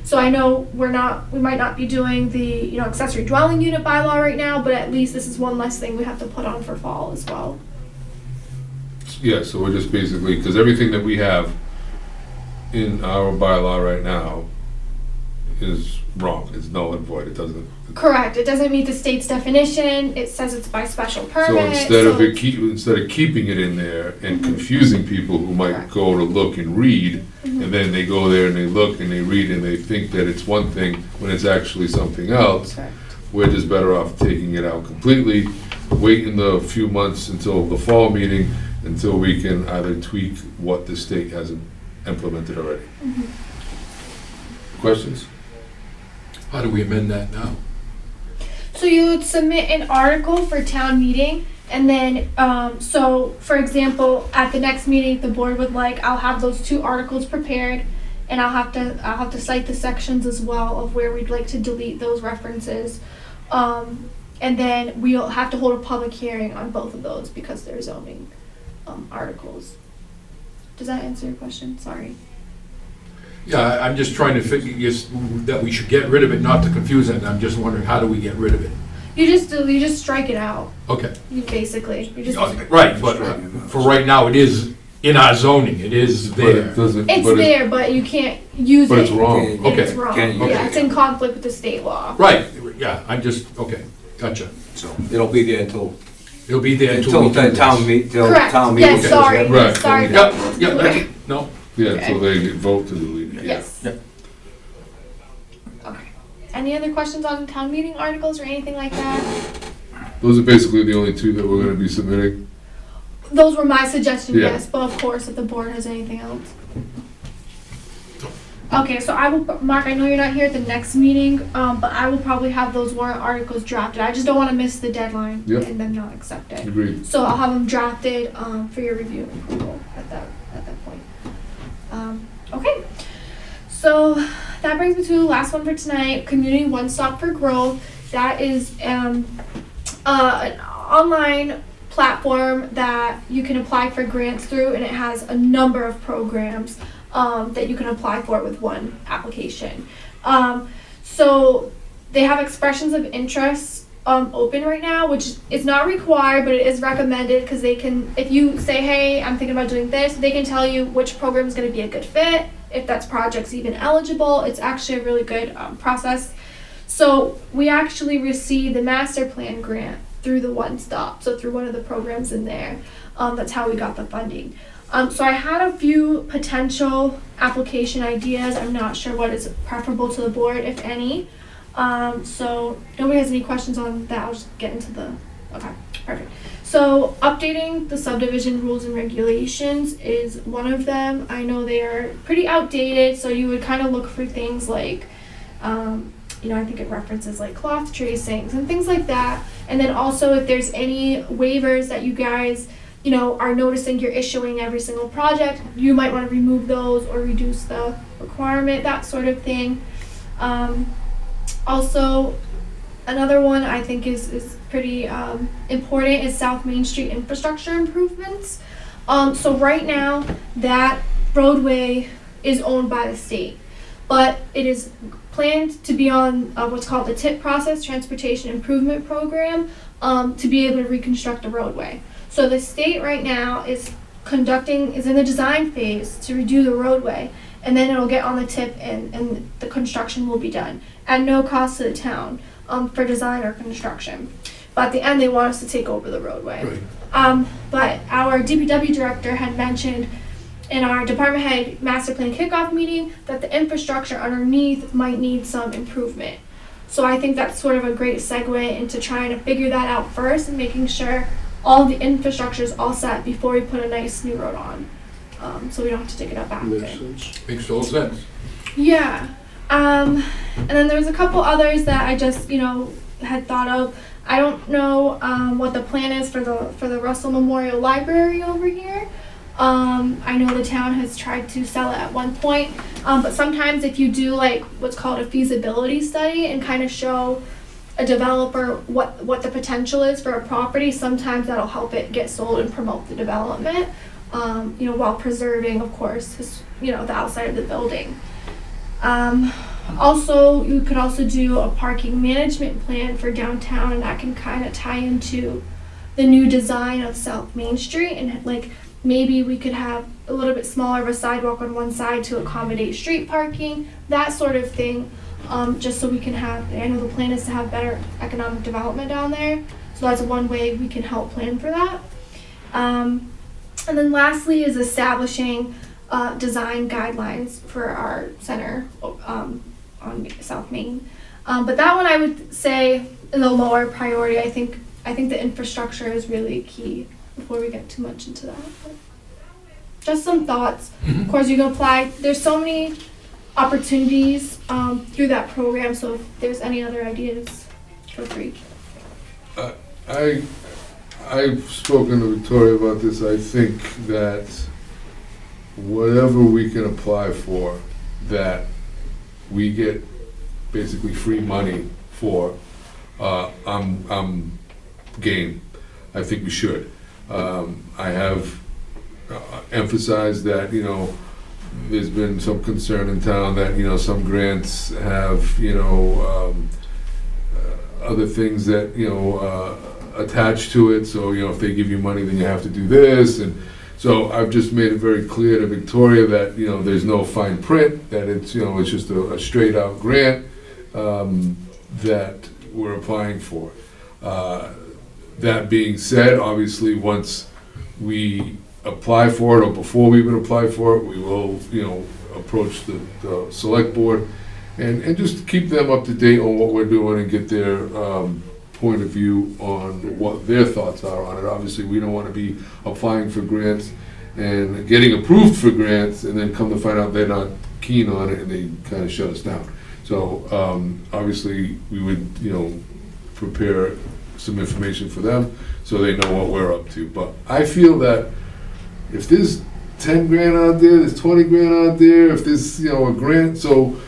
So I know we might not be doing the accessory dwelling unit bylaw right now, but at least this is one less thing we have to put on for fall as well. Yeah, so we're just basically, because everything that we have in our bylaw right now is wrong, it's null and void, it doesn't. Correct. It doesn't meet the state's definition. It says it's by special permit. So instead of keeping it in there and confusing people who might Correct. go to look and read, and then they go there and they look and they read and they think that it's one thing when it's actually something else, Correct. we're just better off taking it out completely, waiting the few months until the fall meeting, until we can either tweak what the state hasn't implemented already. Questions? How do we amend that now? So you would submit an article for town meeting, and then, so for example, at the next meeting, if the board would like, I'll have those 2 articles prepared, and I'll have to cite the sections as well of where we'd like to delete those references. And then we'll have to hold a public hearing on both of those because they're zoning articles. Does that answer your question? Sorry. Yeah, I'm just trying to figure that we should get rid of it, not to confuse it, and I'm just wondering, how do we get rid of it? You just strike it out. Okay. You basically Right, but for right now, it is in our zoning, it is But there. it doesn't, It's but there, but you can't use it. But it's wrong. And Okay. It's wrong. Can't use Yeah, it. it's in conflict with the state law. Right, yeah, okay, gotcha. So it'll be there until It'll be there until we do the this. town meet, till Correct. town meeting. Yes, sorry. Right. Sorry. Yep, yep, that's it, no, yeah, Okay. until they vote to delete it. Yes. Yep. Okay. Any other questions on town meeting articles or anything like that? Those are basically the only 2 that we're gonna be submitting. Those were my suggestions, Yeah. yes, but of course, if the board has anything else. Okay, so I will, Mark, I know you're not here at the next meeting, but I will probably have those warrant articles drafted. I just don't wanna miss the deadline Yep. and then not accept it. Agreed. So I'll have them drafted, for your review and approval at that point. Okay, so that brings me to the last one for tonight, Community One Stop for Growth. That is, an online platform that you can apply for grants through, and it has a number of programs that you can apply for with one application. So they have expressions of interest open right now, which is not required, but it is recommended because they can, if you say, hey, I'm thinking about doing this, they can tell you which program is going to be a good fit, if that's project's even eligible. It's actually a really good process. So we actually received the master plan grant through the One Stop, so through one of the programs in there. That's how we got the funding. So I had a few potential application ideas. I'm not sure what is preferable to the board, if any. So nobody has any questions on that. I'll just get into the, okay, perfect. So updating the subdivision rules and regulations is one of them. I know they are pretty outdated, so you would kind of look for things like, I think it references like cloth tracings and things like that. And then also if there's any waivers that you guys, are noticing you're issuing every single project, you might want to remove those or reduce the requirement, that sort of thing. Also, another one I think is pretty important is South Main Street infrastructure improvements. So right now, that roadway is owned by the state, but it is planned to be on what's called the TIP process, Transportation Improvement Program, to be able to reconstruct the roadway. So the state right now is in the design phase to redo the roadway, and then it'll get on the TIP and the construction will be done at no cost to the town for design or construction. But at the end, they want us to take over the roadway. Right. But our DPW director had mentioned in our department head master plan kickoff meeting that the infrastructure underneath might need some improvement. So I think that's sort of a great segue into trying to figure that out first and making sure all the infrastructure is all set before we put a nice new road on. So we don't have to dig it up after. Makes sense. Makes total sense. Yeah. And then there's a couple others that I just, had thought of. I don't know what the plan is for the Russell Memorial Library over here. I know the town has tried to sell it at one point, but sometimes if you do like what's called a feasibility study and kind of show a developer what the potential is for a property, sometimes that'll help it get sold and promote the development, while preserving, of course, the outside of the building. Also, you could also do a parking management plan for downtown, and that can kind of tie into the new design of South Main Street, and like maybe we could have a little bit smaller of a sidewalk on one side to accommodate street parking, that sort of thing, just so we can have, I know the plan is to have better economic development down there, so that's one way we can help plan for that. And then lastly is establishing design guidelines for our center on South Main. But that one I would say is a lower priority. I think the infrastructure is really key before we get too much into that. But just some thoughts. Of course, you can apply. There's so many opportunities through that program, so if there's any other ideas, feel free. I've spoken to Victoria about this. I think that whatever we can apply for, that we get basically free money for, I'm game. I think we should. I have emphasized that, there's been some concern in town that, some grants have, other things that, attached to it. So, if they give you money, then you have to do this. And so I've just made it very clear to Victoria that, there's no fine print, that it's, it's just a straight out grant that we're applying for. That being said, obviously, once we apply for it, or before we even apply for it, we will, approach the select board and just keep them up to date on what we're doing and get their point of view on what their thoughts are on it. Obviously, we don't want to be applying for grants and getting approved for grants and then come to find out they're not keen on it and they kind of shut us down. So obviously, we would, prepare some information for them so they know what we're up to. But I feel that if there's 10 grand out there, there's 20 grand out there, if there's, a grant, so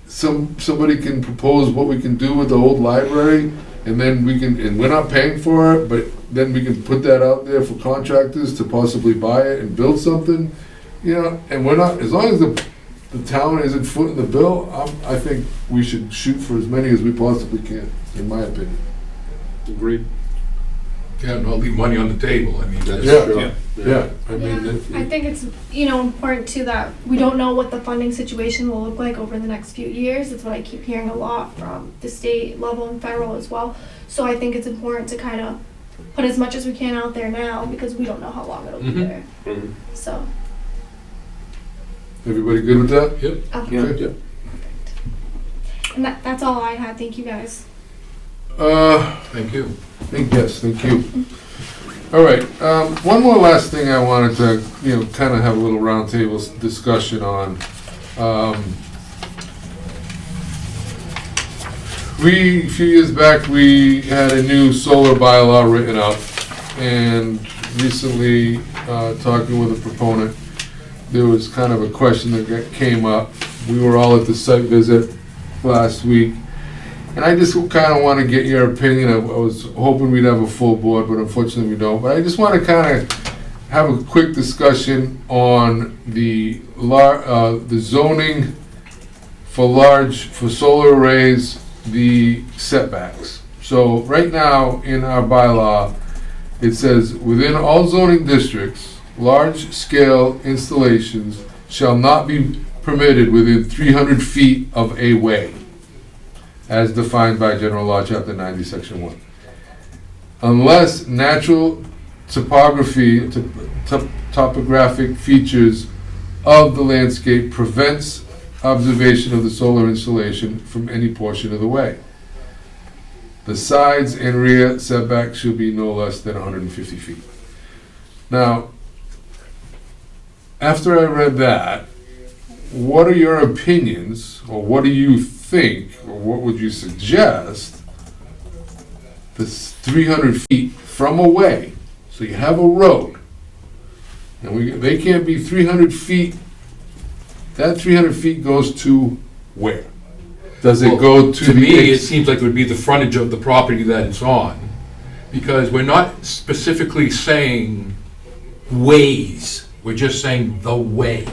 somebody can propose what we can do with the old library, and then we can, and we're not paying for it, but then we can put that out there for contractors to possibly buy it and build something, and we're not, as long as the town isn't footing the bill, I think we should shoot for as many as we possibly can, in my opinion. Agreed. Yeah, and I'll leave money on the table. I mean, that's Yeah. Sure. Yeah. I think it's important too that we don't know what the funding situation will look like over the next few years. It's what I keep hearing a lot from the state level and federal as well. So I think it's important to kind of put as much as we can out there now because we don't know how long it'll be there. Mhm. So. Everybody good with that? Yep. Okay. Okay. Yeah. And that's all I had. Thank you guys. Thank you. Yes, thank you. All right, one more last thing I wanted to, kind of have a little roundtable discussion on. A few years back, we had a new solar bylaw written up, and recently, talking with a proponent, there was kind of a question that came up. We were all at the site visit last week, and I just kind of want to get your opinion. I was hoping we'd have a full board, but unfortunately we don't. But I just want to kind of have a quick discussion on the zoning for solar arrays, the setbacks. So right now in our bylaw, it says, within all zoning districts, large-scale installations shall not be permitted within 300 feet of a way, as defined by General Law, Chapter 90, Section 1. Unless natural topographic features of the landscape prevents observation of the solar installation from any portion of the way. The sides and rear setback should be no less than 150 feet. Now, after I read that, what are your opinions, or what do you think, or what would you suggest this 300 feet from a way, so you have a road, and they can't be 300 feet, that 300 feet goes to where? Does it go to To the... me, it seems like it would be the frontage of the property that it's on, because we're not specifically saying ways, we're just saying the way.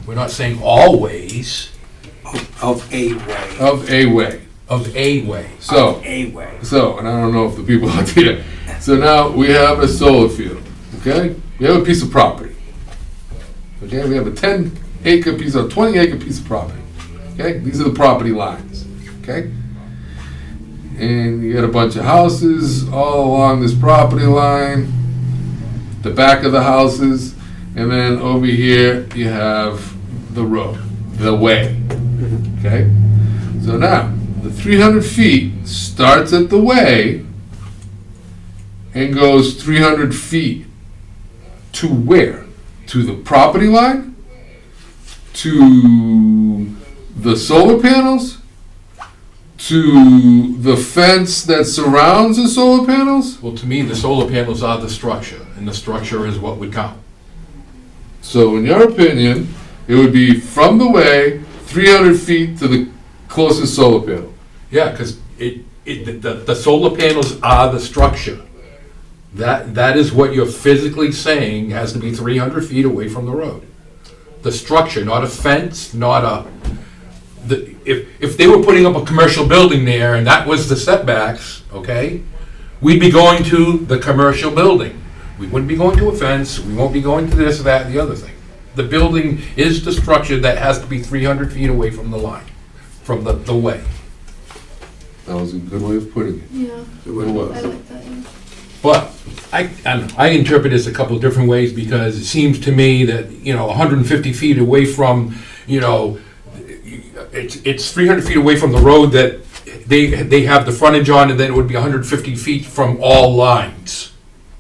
We're not saying all ways, Of a way. Of a way. of a way. So, A way. and I don't know if the people out there, so now we have a solar field, okay? We have a piece of property. Okay, we have a 10-acre piece, a 20-acre piece of property. Okay, these are the property lines, okay? And you got a bunch of houses all along this property line, the back of the houses, and then over here you have the road, the way, okay? So now, the 300 feet starts at the way and goes 300 feet to where? To the property line? To the solar panels? To the fence that surrounds the solar panels? Well, to me, the solar panels are the structure, and the structure is what would count. So in your opinion, it would be from the way, 300 feet to the closest solar panel. Yeah, because the solar panels are the structure. That is what you're physically saying has to be 300 feet away from the road. The structure, not a fence, not a... If they were putting up a commercial building there and that was the setbacks, okay, we'd be going to the commercial building. We wouldn't be going to a fence, we won't be going to this, that, and the other thing. The building is the structure that has to be 300 feet away from the line, from the way. That was a good way of putting it. Yeah, It was. I like that. Yeah. But I interpret this a couple of different ways, because it seems to me that, 150 feet away from, it's 300 feet away from the road that they have the frontage on, and then it would be 150 feet from all lines,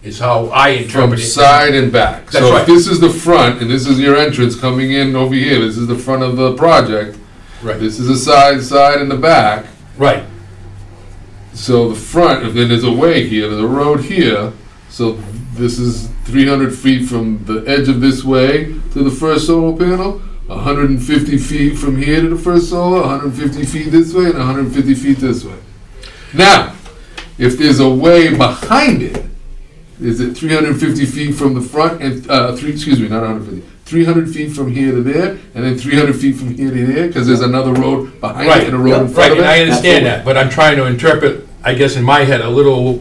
is how I From interpret it. side and back. That's So right. if this is the front, and this is your entrance coming in over here, this is the front of the project, Right, this is the side, and the back. right. So the front, if then there's a way here, there's a road here, so this is 300 feet from the edge of this way to the first solar panel, 150 feet from here to the first solar, 150 feet this way, and 150 feet this way. Now, if there's a way behind it, is it 350 feet from the front and, not 150, 300 feet from here to there, and then 300 feet from here to there, because there's another road behind it and a road in front Right, of and I it? understand that, but I'm trying to interpret, I guess in my head, a little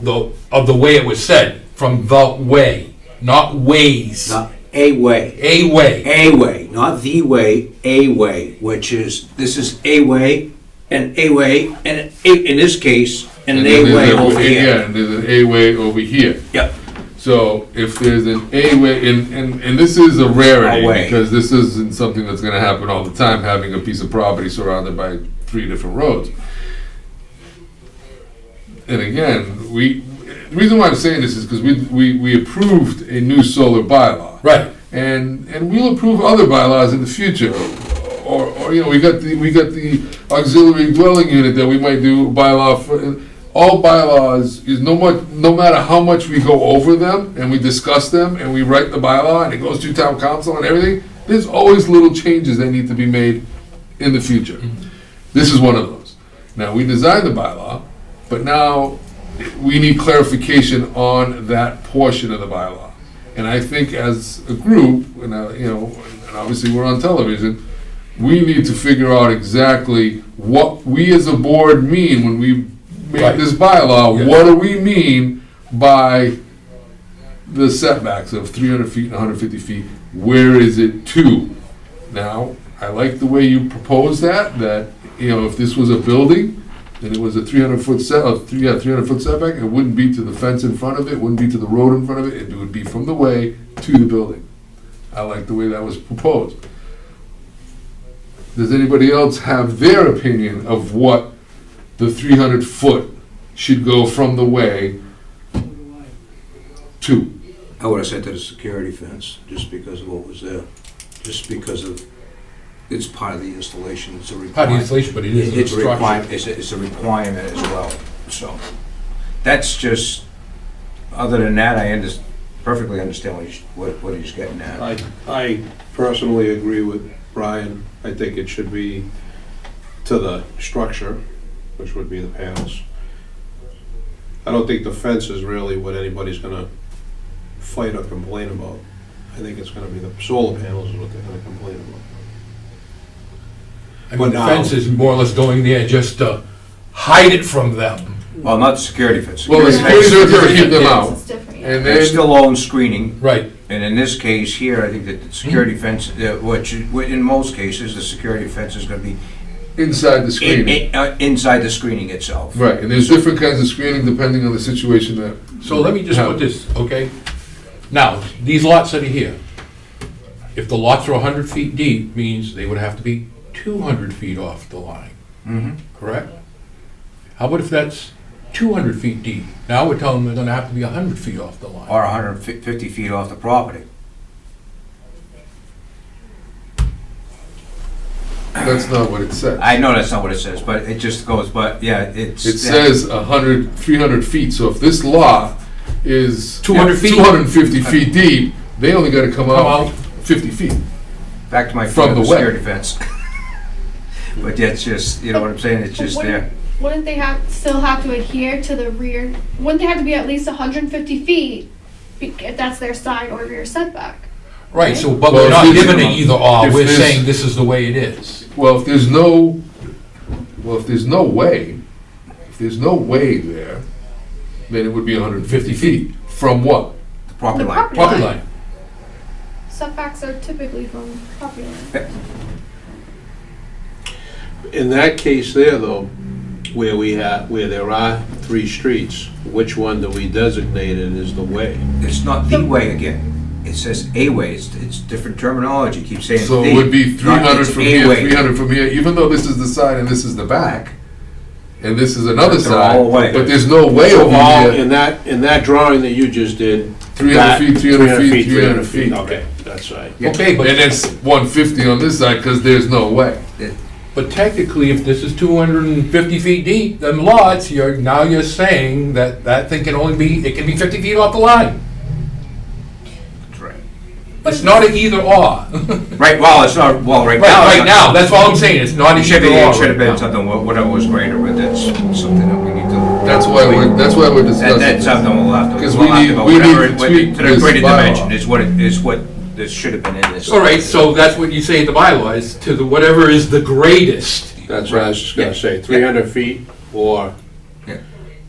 of the way it was said, from the way, not ways. Not a way. A way. A way, not the way, a way, which is, this is a way, and in this case, and an And a then way there's over Yeah, here. and there's an A-way over here. Yep. So if there's an A-way, and this is a rarity, A way. because this isn't something that's gonna happen all the time, having a piece of property surrounded by 3 different roads. And again, the reason why I'm saying this is because we approved a new solar bylaw. Right. And we'll approve other bylaws in the future. Or we got the auxiliary dwelling unit that we might do bylaw for. All bylaws is no matter how much we go over them and we discuss them and we write the bylaw and it goes to town council and everything, there's always little changes that need to be made in the future. This is one of those. Now, we designed the bylaw, but now we need clarification on that portion of the bylaw. And I think as a group, and obviously we're on television, we need to figure out exactly what we as a board mean when we make Right. this bylaw. Yeah. What do we mean by the setbacks of 300 feet and 150 feet? Where is it to? Now, I like the way you propose that if this was a building, and it was a 300-foot 300-foot setback, it wouldn't be to the fence in front of it, wouldn't be to the road in front of it, it would be from the way to the building. I like the way that was proposed. Does anybody else have their opinion of what the 300 foot should go from the way to? I would have said to the security fence, just because of what was there, just because of, it's part of the installation, it's a Part of the requirement. installation, but it is a It's a structure. requirement, it's a requirement as well, so. That's just, other than that, perfectly understand what he's getting at. I personally agree with Brian. I think it should be to the structure, which would be the panels. I don't think the fence is really what anybody's gonna fight or complain about. I think it's gonna be the solar panels is what they're gonna complain about. I mean, the fence is more or less going there just to hide it from them. Well, not the security fence. Well, the security fence is to keep them out. It's different, yeah. And They then, still own screening, Right. and in this case here, I think that the security fence, which, in most cases, the security fence is gonna be inside the screening. inside the screening itself. Right, and there's different kinds of screening depending on the situation that. So let me just put this, okay? Now, these lots that are here, if the lots are 100 feet deep, means they would have to be 200 feet off the line, Mhm. correct? How about if that's 200 feet deep? Now we're telling them they're gonna have to be 100 feet off the line. Or 150 feet off the property. That's not what it says. I know that's not what it says, but it just goes, but yeah, it's. It says 300 feet, so if this lot is 200 feet? 250 feet deep, they only gotta come Come out out. 50 feet. Back to my From point of the the way. security fence. But yeah, it's just, you know what I'm saying, it's just there. Wouldn't they still have to adhere to the rear, wouldn't they have to be at least 150 feet if that's their side or rear setback? Right, so, but Well, we're not if giving there's- it either or, if we're there's- saying this is the way it is. Well, if there's no way there, then it would be 150 feet. From what? The property The line. property Property line. line. Setbacks are typically from property line. In that case there, though, where there are 3 streets, which one do we designate it as the way? It's not the way again. It says a way. It's different terminology. Keep saying So the, it would be not 300 it's from a here, way. 300 from here, even though this is the side and this is the back, and this is another But they're side, all away. but there's no way So over all, here. in that drawing that you just did. 300 that- feet, 300 feet, 300 feet. Okay, that's right. Yeah. Okay, And it's 150 on this side, because there's no way. but technically, if this is 250 feet deep, them lots, now you're saying that thing can only be, it can be 50 feet off the line. That's right. It's not an either or. Right, well, it's not, well, right now. Right now, that's all I'm saying, it's not It an should either be, or. it should have right been now. something, whatever was greater, but that's something that we need to. That's why we're discussing That's this. something we'll have to. 'Cause we'll we have need- to go we need whatever to it- tweak to the this greater bylaw. dimension is what this should have been in this. All right, so that's what you say in the bylaws, to the, whatever is the greatest. That's what I was just gonna Yeah. say, 300 feet or Yeah.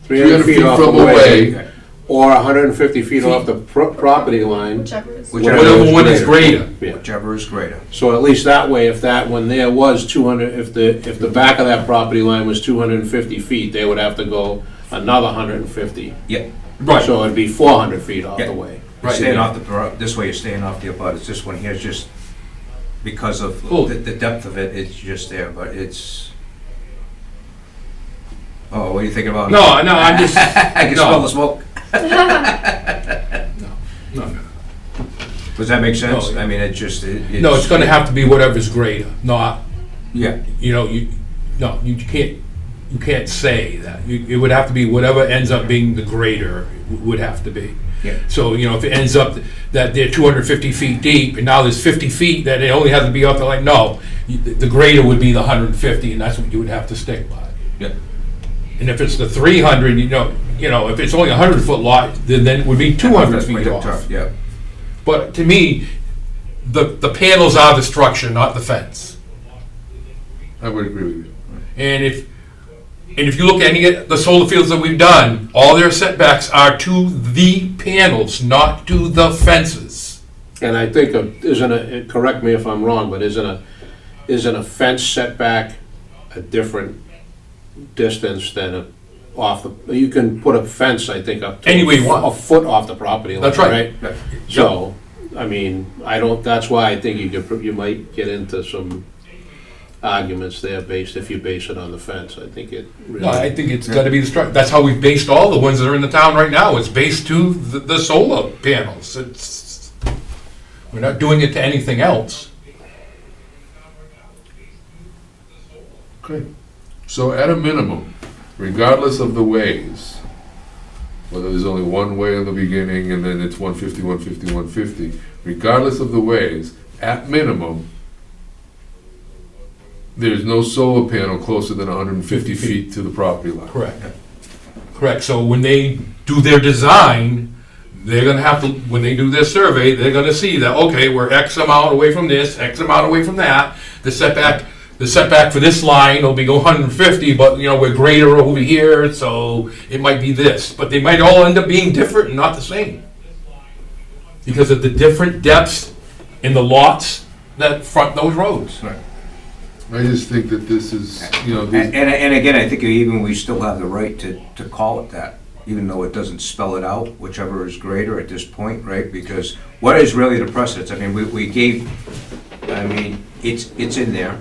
300 feet off the from the way, way, or 150 feet off the property line. Whichever is. Whichever Whatever one is greater. Yeah. Whichever is greater. So at least that way, if that one there was 200, if the back of that property line was 250 feet, they would have to go another 150. Right, So it'd be 400 feet off Yeah. the way. You're Right. staying off this way you're staying off the abutters. This one here is just, because of Cool. the depth of it, it's just there, but it's. Oh, what are you thinking about? no, I'm just, I can no. smell the smoke. no. Does that make sense? No. I mean, it just, No, it's gonna have to be whatever's greater, not, Yeah, you can't say that. It would have to be whatever ends up being the greater would have to be. yeah. So, if it ends up that they're 250 feet deep, and now there's 50 feet that it only has to be off the line, no. The greater would be the 150, and that's what you would have to stick by. Yeah. And if it's the 300, if it's only a 100-foot lot, then it would be 200 That's feet way off. tough, yeah. But to me, the panels are the structure, not the fence. I would agree with you. And if you look at any of the solar fields that we've done, all their setbacks are to the panels, not to the fences. And I think, correct me if I'm wrong, but isn't a fence setback a different distance than you can put a fence, I think, up to Any way you want. a foot off the property line, That's right. So, I mean, I don't, that's why I think you might get into some arguments there if you base it on the fence. I think it really. No, I think it's gotta be the structure. That's how we've based all the ones that are in the town right now. It's based to the solar panels. We're not doing it to anything else. Okay. So at a minimum, regardless of the ways, whether there's only one way in the beginning and then it's 150, 150, 150, regardless of the ways, at minimum, there's no solar panel closer than 150 feet to the property line. Correct. Correct. So when they do their design, they're gonna have to, when they do their survey, they're gonna see that, okay, we're X amount away from this, X amount away from that. The setback for this line will be 150, but, you know, we're greater over here, so it might be this. But they might all end up being different and not the same. Because of the different depths in the lots that front those roads. I just think that this is, you know, And again, I think even we still have the right to call it that, even though it doesn't spell it out, whichever is greater at this point, right? Because what is really the precedence? I mean, we gave, I mean, it's in there.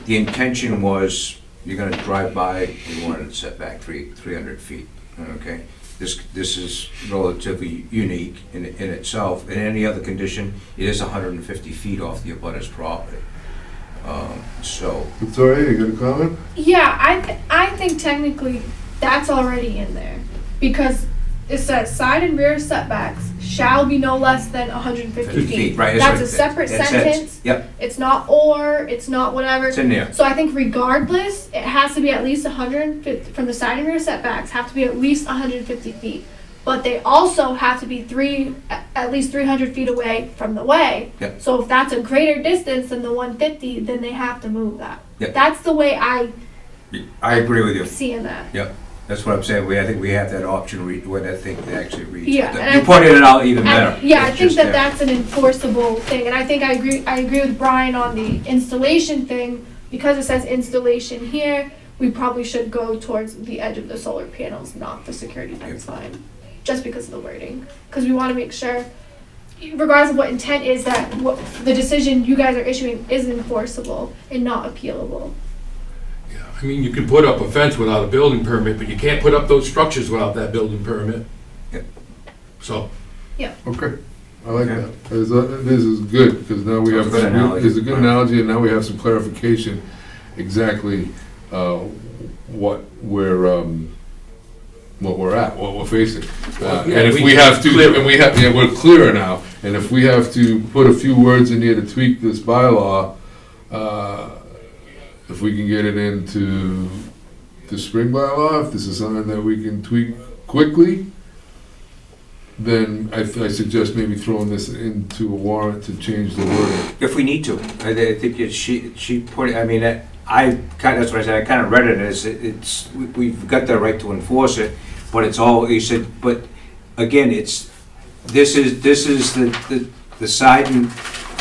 The intention was, you're gonna drive by, you wanted to set back 300 feet, okay? This is relatively unique in itself. In any other condition, it is 150 feet off the abutter's property. So. Victoria, you got a comment? Yeah, I think technically that's already in there, because it says side and rear setbacks shall be no less than 150 feet. Right, That's a separate sentence. Yep, It's not or, it's not whatever. it's in there. So I think regardless, it has to be at least 150, from the side and rear setbacks, have to be at least 150 feet. But they also have to be at least 300 feet away from the way. Yep. So if that's a greater distance than the 150, then they have to move that. Yep. That's the way I I agree with you. see in that. Yep, that's what I'm saying. I think we have that option when I think it actually reads. Yeah, But and you I- pointed it out even better. Yeah, I It's think just that there. that's an enforceable thing, and I think I agree with Brian on the installation thing. Because it says installation here, we probably should go towards the edge of the solar panels, not the security fence line, just because of the wording. Because we want to make sure, regardless of what intent is, that what the decision you guys are issuing is enforceable and not appealable. Yeah, I mean, you can put up a fence without a building permit, but you can't put up those structures without that building permit. Yep. So, Okay, I like Okay. that. This is good, because now we That was have, a good analogy. it's a good analogy, and now we have some clarification exactly what we're at, what we're facing. Yeah, And if we have to, we're clearer now, and if we have to put a few words in here to tweak this bylaw, if we can get it into the spring bylaw, if this is something that we can tweak quickly, then I suggest maybe throwing this into a warrant to change the wording. If we need to, I think she put it, I mean, that's what I said, I kind of read it as, we've got the right to enforce it, but it's all, you said, but again, this is the side and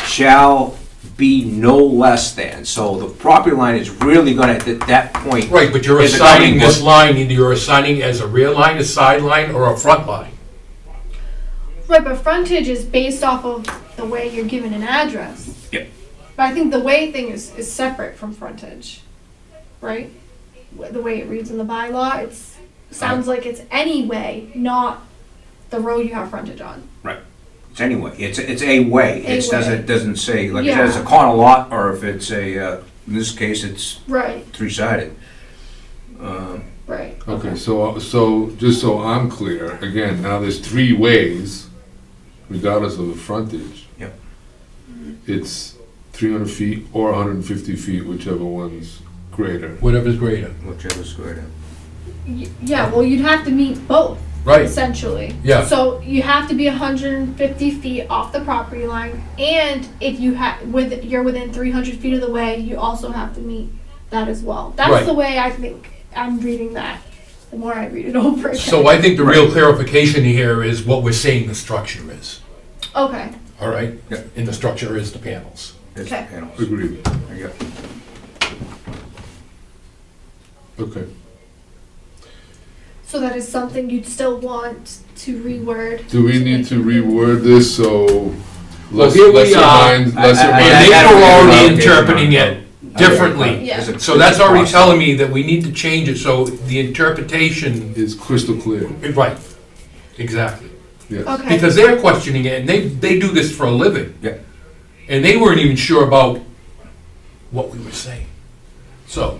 shall be no less than, so the property line is really gonna, at that point. right, but you're is a assigning governing this book. line, either you're assigning as a rear line, a side line, or a front line. Right, but frontage is based off of the way you're given an address. Yep. But I think the way thing is separate from frontage, right? The way it reads in the bylaw, sounds like it's any way, not the road you have frontage on. It's anyway, it's a way, A way. doesn't say, like, Yeah. if it's a corner lot, or if it's in this case, it's Right, three-sided. right. Okay, so just so I'm clear, again, now there's three ways, regardless of the frontage. Yep. It's 300 feet or 150 feet, whichever one's greater. Whatever's greater. Whichever's greater. Yeah, well, you'd have to meet both, Right, essentially. yeah. So you have to be 150 feet off the property line, and if you're within 300 feet of the way, you also have to meet that as well. That's Right. the way I think I'm reading that, the more I read it over again. So I think the real clarification here is what we're saying the structure is, Okay, all right? Yeah. And the structure is the panels. There's the Okay. panels. Agreed. There you go. Okay. so that is something you'd still want to reword. Do we need make to it- reword this so Well, here we lesser are, minds, lesser I- and minds. they gotta were figure already out- interpreting it differently. Yeah. So that's already telling me that we need to change it, so the interpretation, Is crystal clear, right, exactly. yes. Okay. Because they're questioning it, and they do this for a living. Yeah. And they weren't even sure about what we were saying. So,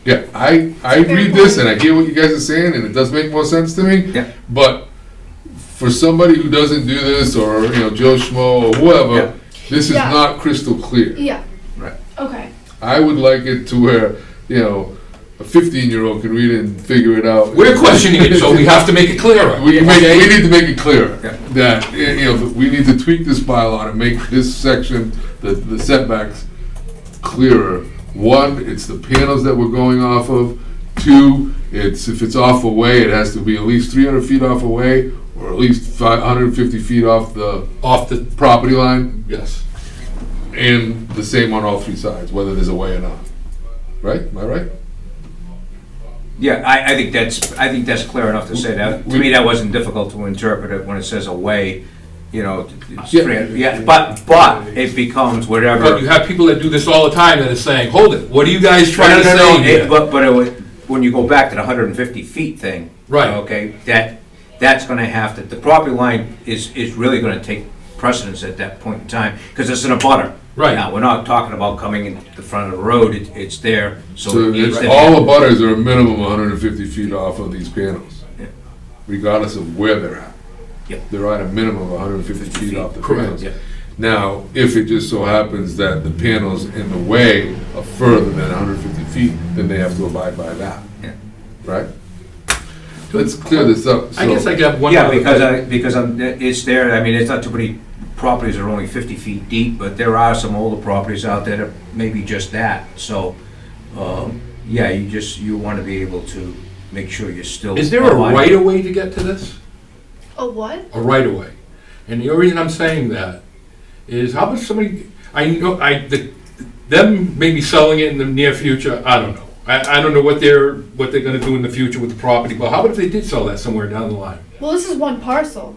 Yeah, I read this and I hear what you guys are saying, and it does make more sense to me. Yeah. But for somebody who doesn't do this, or, you know, Joe Schmo or Yeah. whoever, this is Yeah. not crystal clear. Yeah. Right. Okay. I would like it to where, you know, a 15-year-old can read it and figure it out. we're questioning it, so we have to make it clearer. We okay? need to make it clear Yeah. that, you know, that we need to tweak this bylaw and make this section, the setbacks, clearer. One, it's the panels that we're going off of. Two, it's, if it's off away, it has to be at least 300 feet off away, or at least 150 feet off the Off the, property line, yes. and the same on all three sides, whether there's a way or not. Right? Am I right? Yeah, I think that's clear enough to say that. To me, that wasn't difficult to interpret it when it says away, you know. It's Yeah. yeah, but it becomes whatever. But you have people that do this all the time that are saying, hold it, what are you guys trying to No, say it- here? But it would, when you go back to the 150 feet thing. Right. Okay, that's gonna have to, the property line is really gonna take precedence at that point in time, because it's in a butter. Right. Now, we're not talking about coming in the front of the road, it's there, so So it needs it's, to. all the butters are a minimum 150 feet off of these panels, Yeah. regardless of where they're at. Yep. They're at a minimum of 150 feet off the Correct, panels. yeah. Now, if it just so happens that the panels in the way are further than 150 feet, then they have to abide by that, Yeah. right? Let's clear this up. I guess I got one. Yeah, other because it's there, I mean, it's not too many properties that are only 50 feet deep, but there are some older properties out there that maybe just that, so, yeah, you wanna be able to make sure you're still. Is there a aligned. right of way to get to this? A what? A right of way. And the only reason I'm saying that is how about somebody, I know, them maybe selling it in the near future, I don't know. I don't know what they're gonna do in the future with the property, but how about if they did sell that somewhere down the line? Well, this is one parcel.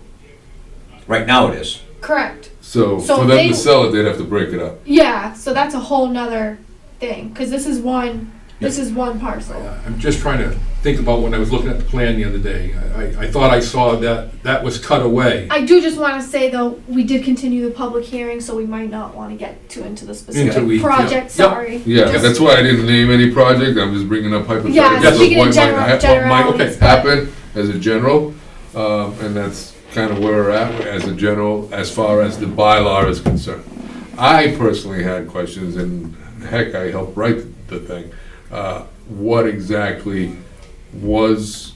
Right now it is. Correct. So So for them they- to sell it, they'd have to break it up. Yeah. So that's a whole nother thing, because this is one. This is one parcel. I'm just trying to think about when I was looking at the plan the other day. I thought I saw that was cut away. I do just want to say though, we did continue the public hearing, so we might not want to get too into the specific Into we- project. yep. Sorry. Yeah, Just- that's why I didn't name any project, I'm just bringing up hypotheticals Yeah, of speaking in what might generalities. but- happen as a general, and that's kind of where we're at as a general, as far as the bylaw is concerned. I personally had questions, and heck, I helped write the thing. What exactly was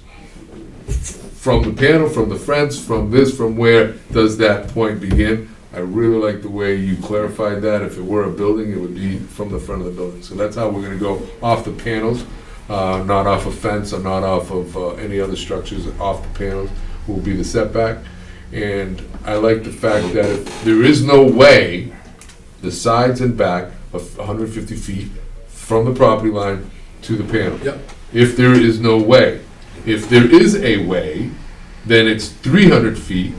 from the panel, from the fence, from this, from where does that point begin? I really like the way you clarified that. If it were a building, it would be from the front of the building. So that's how we're gonna go off the panels, not off a fence or not off of any other structures. Off the panels will be the setback. And I like the fact that if there is no way, the sides and back of 150 feet from the property line to the panel. Yep. If there is no way. If there is a way, then it's 300 feet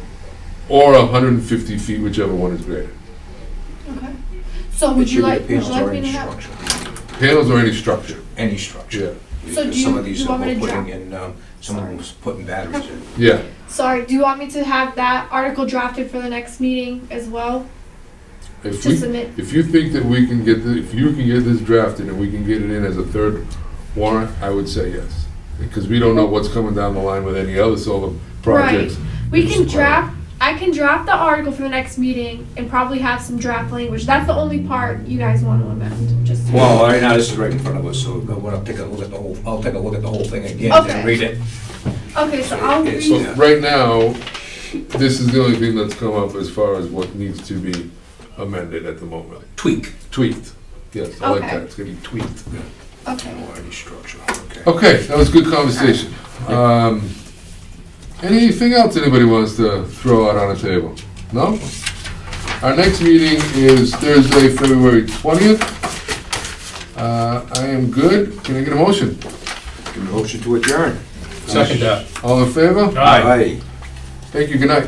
or 150 feet, whichever one is greater. Okay. So would you like me to have? Panels or any structure. Any structure. Yeah, So do Because some you- of these you that want me we're to putting draft? in, someone was putting batteries in. yeah. Sorry. Do you want me to have that article drafted for the next meeting as well If to we, submit? if you think that we can get, if you can get this drafted and we can get it in as a third warrant, I would say yes. Because we don't know what's coming down the line with any other solar projects. We can draft. I can draft the article for the next meeting and probably have some draft language. That's the only part you guys want to amend. Just Well, right now, this is right in front of us, so I'll take a look at the whole, I'll take a look at the whole thing again Okay. and read it. okay. So I'll It's- read. So right now, this is the only thing that's come up as far as what needs to be amended at the moment. Tweak. Tweaked. Yes, I like Okay. that. It's gonna be tweaked. Okay. Or any structure, okay. Okay, that was good conversation. Anything else anybody wants to throw out on the table? No? Our next meeting is Thursday, February 20th. I am good. Can I get a motion? Motion to adjourn. Second that. All in favor? Aye. Thank you, good night.